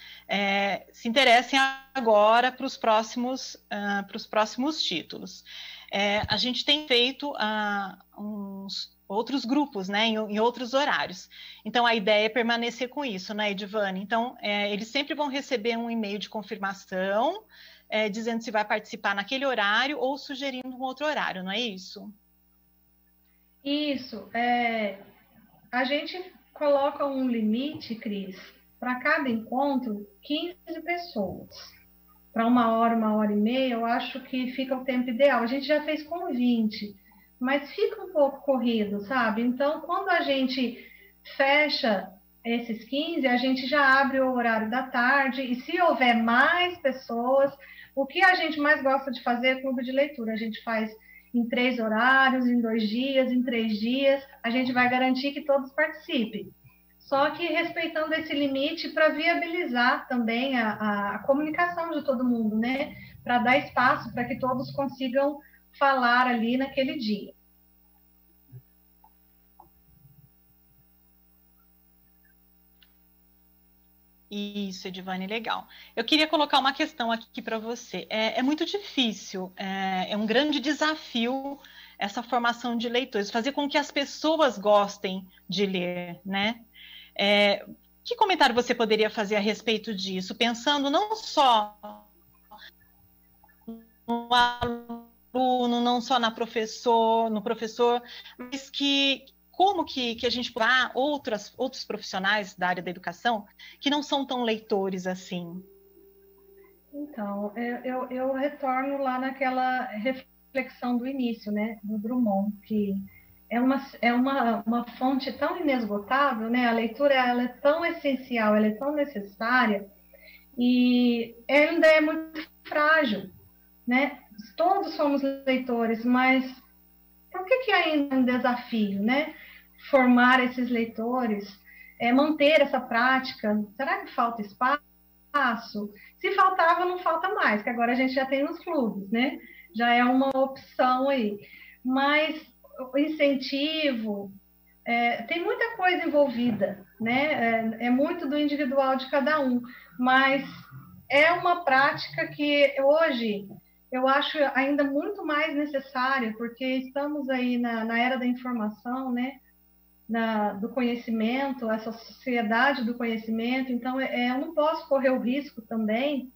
se interessem agora para os próximos títulos. A gente tem feito uns outros grupos, né, em outros horários. Então, a ideia é permanecer com isso, né, Edivane? Então, eles sempre vão receber um e-mail de confirmação, dizendo se vai participar naquele horário ou sugerindo um outro horário, não é isso? Isso. A gente coloca um limite, Cris, para cada encontro, 15 pessoas. Para 1 hora e meia, eu acho que fica o tempo ideal. A gente já fez com 20, mas fica um pouco corrido, sabe? Então, quando a gente fecha esses 15, a gente já abre o horário da tarde, e se houver mais pessoas, o que a gente mais gosta de fazer é clube de leitura. A gente faz em 3 horários, em 2 dias, em 3 dias, a gente vai garantir que todos participem. Só que respeitando esse limite para viabilizar também a comunicação de todo mundo, né? Para dar espaço para que todos consigam falar ali naquele dia. Isso, Edivane, legal. Eu queria colocar uma questão aqui para você. É muito difícil, é um grande desafio essa formação de leitores, fazer com que as pessoas gostem de ler, né? Que comentário você poderia fazer a respeito disso, pensando não só no aluno, não só no professor, mas como que a gente pode outros profissionais da área da educação que não são tão leitores assim? Então, eu retorno lá naquela reflexão do início, né, do Drummond, que é uma fonte tão inesgotável, né? A leitura ela é tão essencial, ela é tão necessária, e ainda é muito frágil, né? Todos somos leitores, mas por que ainda é um desafio, né? Formar esses leitores. manter essa prática? Será que falta espaço? Se faltava, não falta mais, que agora a gente já tem nos clubes, né? Já é uma opção aí. Mas o incentivo, tem muita coisa envolvida, né? É muito do individual de cada um, mas é uma prática que hoje eu acho ainda muito mais necessária, porque estamos aí na era da informação, né? Do conhecimento, essa sociedade do conhecimento, então eu não posso correr o risco também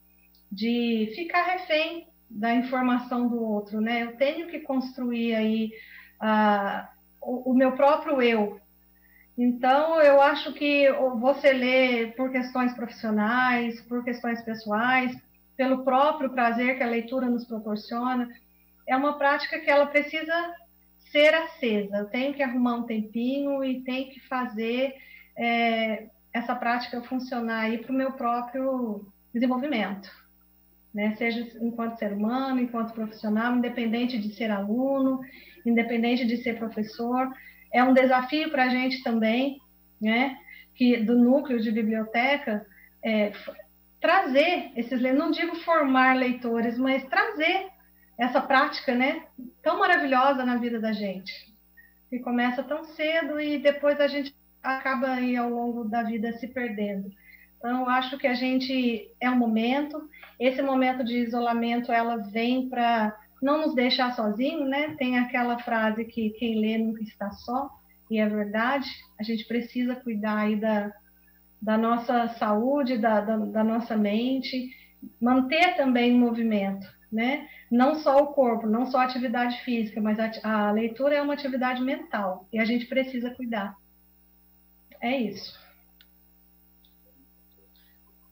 de ficar refém da informação do outro, né? Eu tenho que construir aí o meu próprio eu. Então, eu acho que você lê por questões profissionais, por questões pessoais, pelo próprio prazer que a leitura nos proporciona, é uma prática que ela precisa ser acesa. Eu tenho que arrumar um tempinho e tenho que fazer essa prática funcionar aí para o meu próprio desenvolvimento, né? Seja enquanto ser humano, enquanto profissional, independente de ser aluno, independente de ser professor. É um desafio para a gente também, né? Que do núcleo de biblioteca, trazer esses, não digo formar leitores, mas trazer essa prática, né, tão maravilhosa na vida da gente, que começa tão cedo e depois a gente acaba aí ao longo da vida se perdendo. Então, eu acho que a gente esse momento de isolamento, ela vem para não nos deixar sozinhos, né? Tem aquela frase que quem lê nunca está só, e é verdade, a gente precisa cuidar aí da nossa saúde, da nossa mente, manter também o movimento, né? Não só o corpo, não só a atividade física, mas a leitura é uma atividade mental e a gente precisa cuidar. É isso.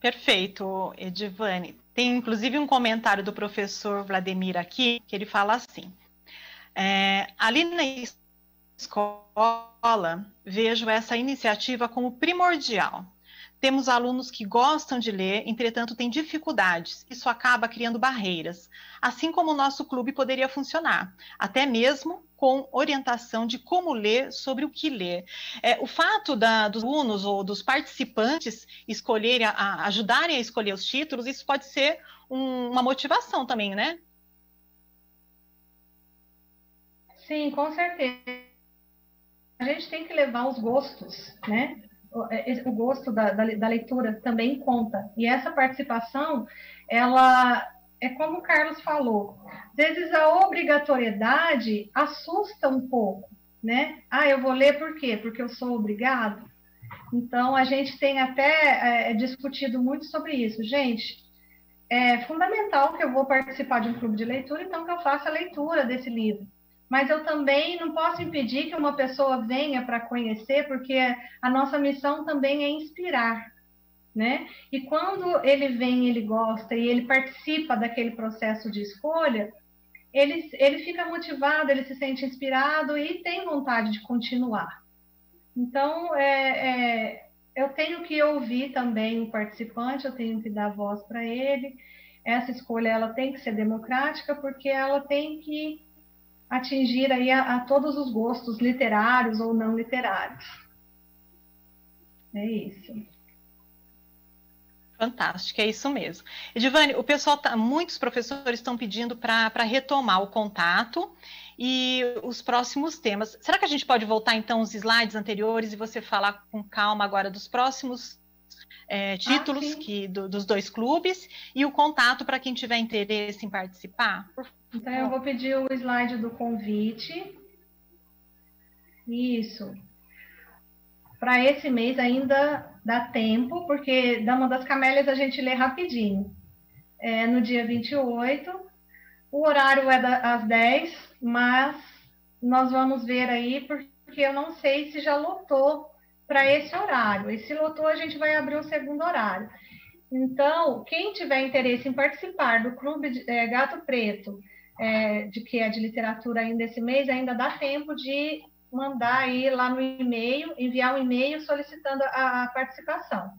Perfeito, Edivane. Tem inclusive um comentário do professor Vladimir aqui, que ele fala assim: ali na escola, vejo essa iniciativa como primordial. Temos alunos que gostam de ler, entretanto têm dificuldades. Isso acaba criando barreiras. Assim como o nosso clube poderia funcionar, até mesmo com orientação de como ler, sobre o que ler. O fato dos alunos ou dos participantes escolherem, ajudarem a escolher os títulos, isso pode ser uma motivação também, né? Sim, com certeza. A gente tem que levar os gostos, né? O gosto da leitura também conta. E essa participação, ela é como o Carlos falou, às vezes a obrigatoriedade assusta um pouco, né? Eu vou ler por quê? Porque eu sou obrigado? Então, a gente tem até discutido muito sobre isso. Gente, é fundamental que eu vou participar de um clube de leitura, então que eu faça a leitura desse livro. Mas eu também não posso impedir que uma pessoa venha para conhecer, porque a nossa missão também é inspirar, né? E quando ele vem, ele gosta e ele participa daquele processo de escolha, ele fica motivado, ele se sente inspirado e tem vontade de continuar. Então, eu tenho que ouvir também o participante, eu tenho que dar voz para ele. Essa escolha ela tem que ser democrática, porque ela tem que atingir aí a todos os gostos literários ou não literários. É isso. Fantástico, é isso mesmo. Edivane, o pessoal muitos professores estão pedindo para retomar o contato e os próximos temas. Será que a gente pode voltar então os slides anteriores e você falar com calma agora dos próximos títulos dos dois clubes e o contato para quem tiver interesse em participar? Então, eu vou pedir o slide do convite. Isso. Para esse mês ainda dá tempo, porque Dama das Camélias a gente lê rapidinho. No dia 28, o horário é às 10, mas nós vamos ver aí, porque eu não sei se já lotou para esse horário. E se lotou, a gente vai abrir um segundo horário. Então, quem tiver interesse em participar do Clube Gato Preto, que é de literatura ainda esse mês, ainda dá tempo de mandar aí lá no e-mail, enviar um e-mail solicitando a participação.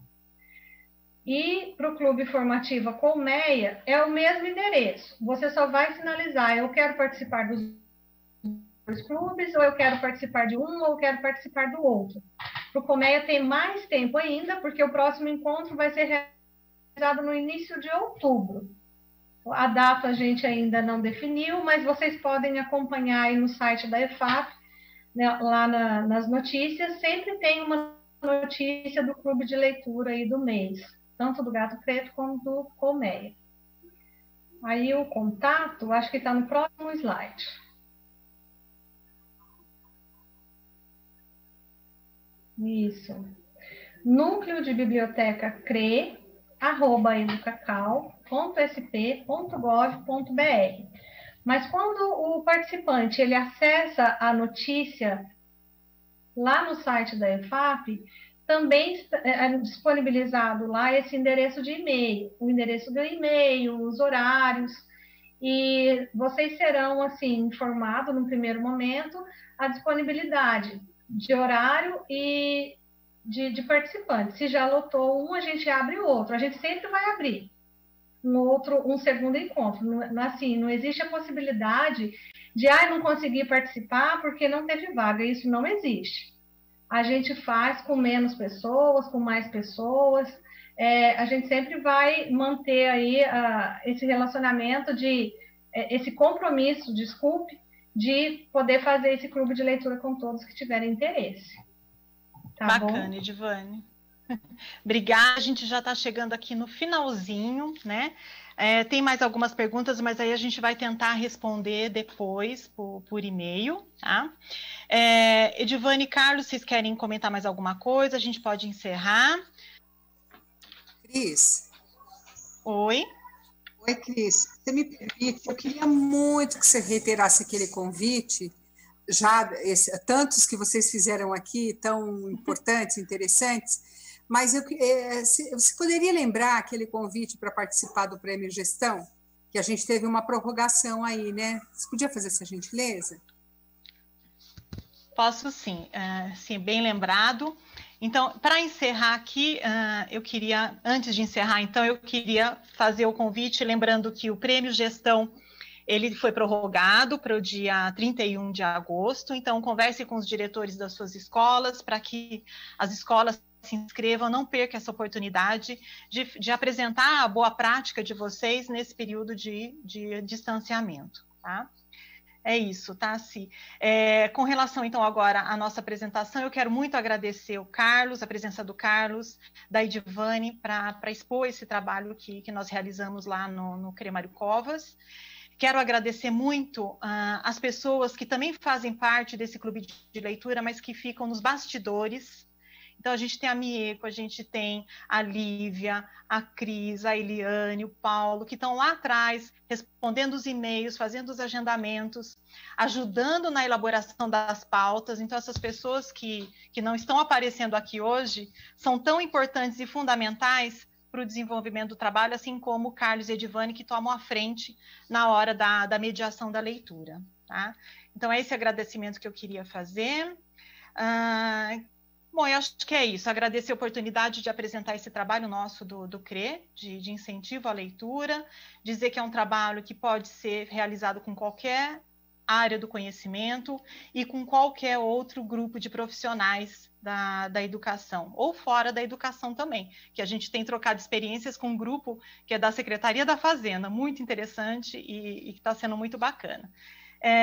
E para o Clube Formativa Colmeia, é o mesmo endereço. Você só vai sinalizar, eu quero participar dos clubes, ou eu quero participar de um, ou eu quero participar do outro. Para o Colmeia tem mais tempo ainda, porque o próximo encontro vai ser realizado no início de outubro. A data a gente ainda não definiu, mas vocês podem acompanhar aí no site da EFAP, né, lá nas notícias, sempre tem uma notícia do clube de leitura aí do mês, tanto do Gato Preto como do Colmeia. Aí o contato, acho que está no próximo slide. Isso. Núcleo de Biblioteca CRE, @educacal.sp.gov.br. Mas quando o participante ele acessa a notícia lá no site da EFAP, também é disponibilizado lá esse endereço de e-mail, o endereço do e-mail, os horários, e vocês serão assim informados no primeiro momento a disponibilidade de horário e de participantes. Se já lotou um, a gente abre o outro. A gente sempre vai abrir um segundo encontro. Não existe a possibilidade de não conseguir participar porque não teve vaga. Isso não existe. A gente faz com menos pessoas, com mais pessoas. A gente sempre vai manter aí esse relacionamento esse compromisso, desculpe, de poder fazer esse clube de leitura com todos que tiverem interesse. Tá bacana, bom? Edivane. Obrigada, a gente já está chegando aqui no finalzinho, né? Tem mais algumas perguntas, mas aí a gente vai tentar responder depois por e-mail, tá? Edivane e Carlos, vocês querem comentar mais alguma coisa? A gente pode encerrar. Cris. Oi. Oi, Cris. Você me permite? Eu queria muito que você reiterasse aquele convite, tantos que vocês fizeram aqui, tão importantes, interessantes, mas você poderia lembrar aquele convite para participar do Prêmio Gestão? Que a gente teve uma prorrogação aí, né? Você podia fazer essa gentileza? Posso sim, sim, bem lembrado. Então, para encerrar aqui, antes de encerrar, então, eu queria fazer o convite, lembrando que o Prêmio Gestão, ele foi prorrogado para o dia 31 de agosto, então converse com os diretores das suas escolas, para que as escolas se inscrevam, não perca essa oportunidade de apresentar a boa prática de vocês nesse período de distanciamento, tá? É isso, tá, Si? Com relação, então, agora à nossa apresentação, eu quero muito agradecer o Carlos, a presença do Carlos, da Edivane, para expor esse trabalho que nós realizamos lá no CRE Mário Covas. Quero agradecer muito as pessoas que também fazem parte desse clube de leitura, mas que ficam nos bastidores. Então, a gente tem a Mieco, a gente tem a Lívia, a Cris, a Eliane, o Paulo, que estão lá atrás, respondendo os e-mails, fazendo os agendamentos, ajudando na elaboração das pautas. Então, essas pessoas que não estão aparecendo aqui hoje são tão importantes e fundamentais para o desenvolvimento do trabalho, assim como o Carlos e a Edivane, que tomam a frente na hora da mediação da leitura, tá? Então, é esse agradecimento que eu queria fazer. Bom, eu acho que é isso. Agradecer a oportunidade de apresentar esse trabalho nosso do CRE, de incentivo à leitura, dizer que é um trabalho que pode ser realizado com qualquer área do conhecimento e com qualquer outro grupo de profissionais da educação, ou fora da educação também, que a gente tem trocado experiências com um grupo que é da Secretaria da Fazenda, muito interessante e que está sendo muito bacana.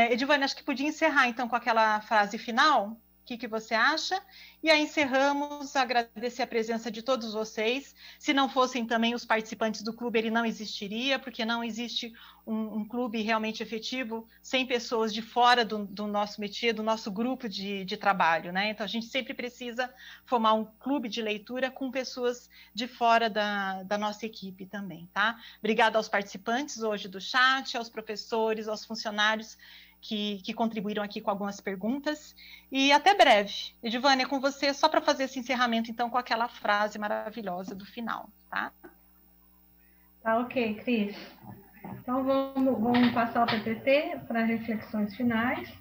Edivane, acho que podia encerrar, então, com aquela frase final. O que você acha? E aí encerramos, agradecer a presença de todos vocês. Se não fossem também os participantes do clube, ele não existiria, porque não existe um clube realmente efetivo sem pessoas de fora do nosso métier, do nosso grupo de trabalho, né? Então, a gente sempre precisa formar um clube de leitura com pessoas de fora da nossa equipe também, tá? Obrigada aos participantes hoje do chat, aos professores, aos funcionários que contribuíram aqui com algumas perguntas, e até breve. Edivane, é com você, só para fazer esse encerramento, então, com aquela frase maravilhosa do final, tá? Tá ok, Cris. Então, vamos passar o PPT para reflexões finais.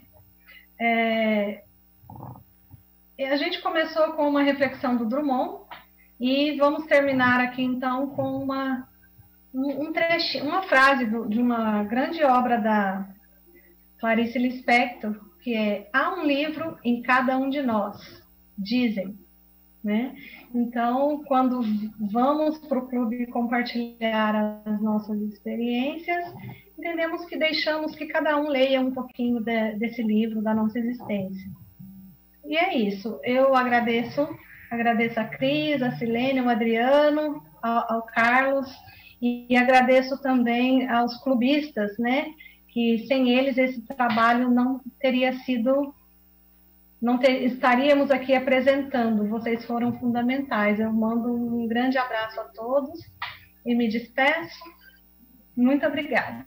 A gente começou com uma reflexão do Drummond, e vamos terminar aqui, então, com uma frase de uma grande obra da Clarice Lispector, que é: há um livro em cada um de nós, dizem, né? Então, quando vamos para o clube compartilhar as nossas experiências, entendemos que deixamos que cada um leia um pouquinho desse livro, da nossa existência. E é isso. Eu agradeço a Cris, a Silene, o Adriano, ao Carlos, e agradeço também aos clubistas, né? Que sem eles esse trabalho não teria sido... estaríamos aqui apresentando, vocês foram fundamentais. Eu mando um grande abraço a todos e me despeço. Muito obrigada.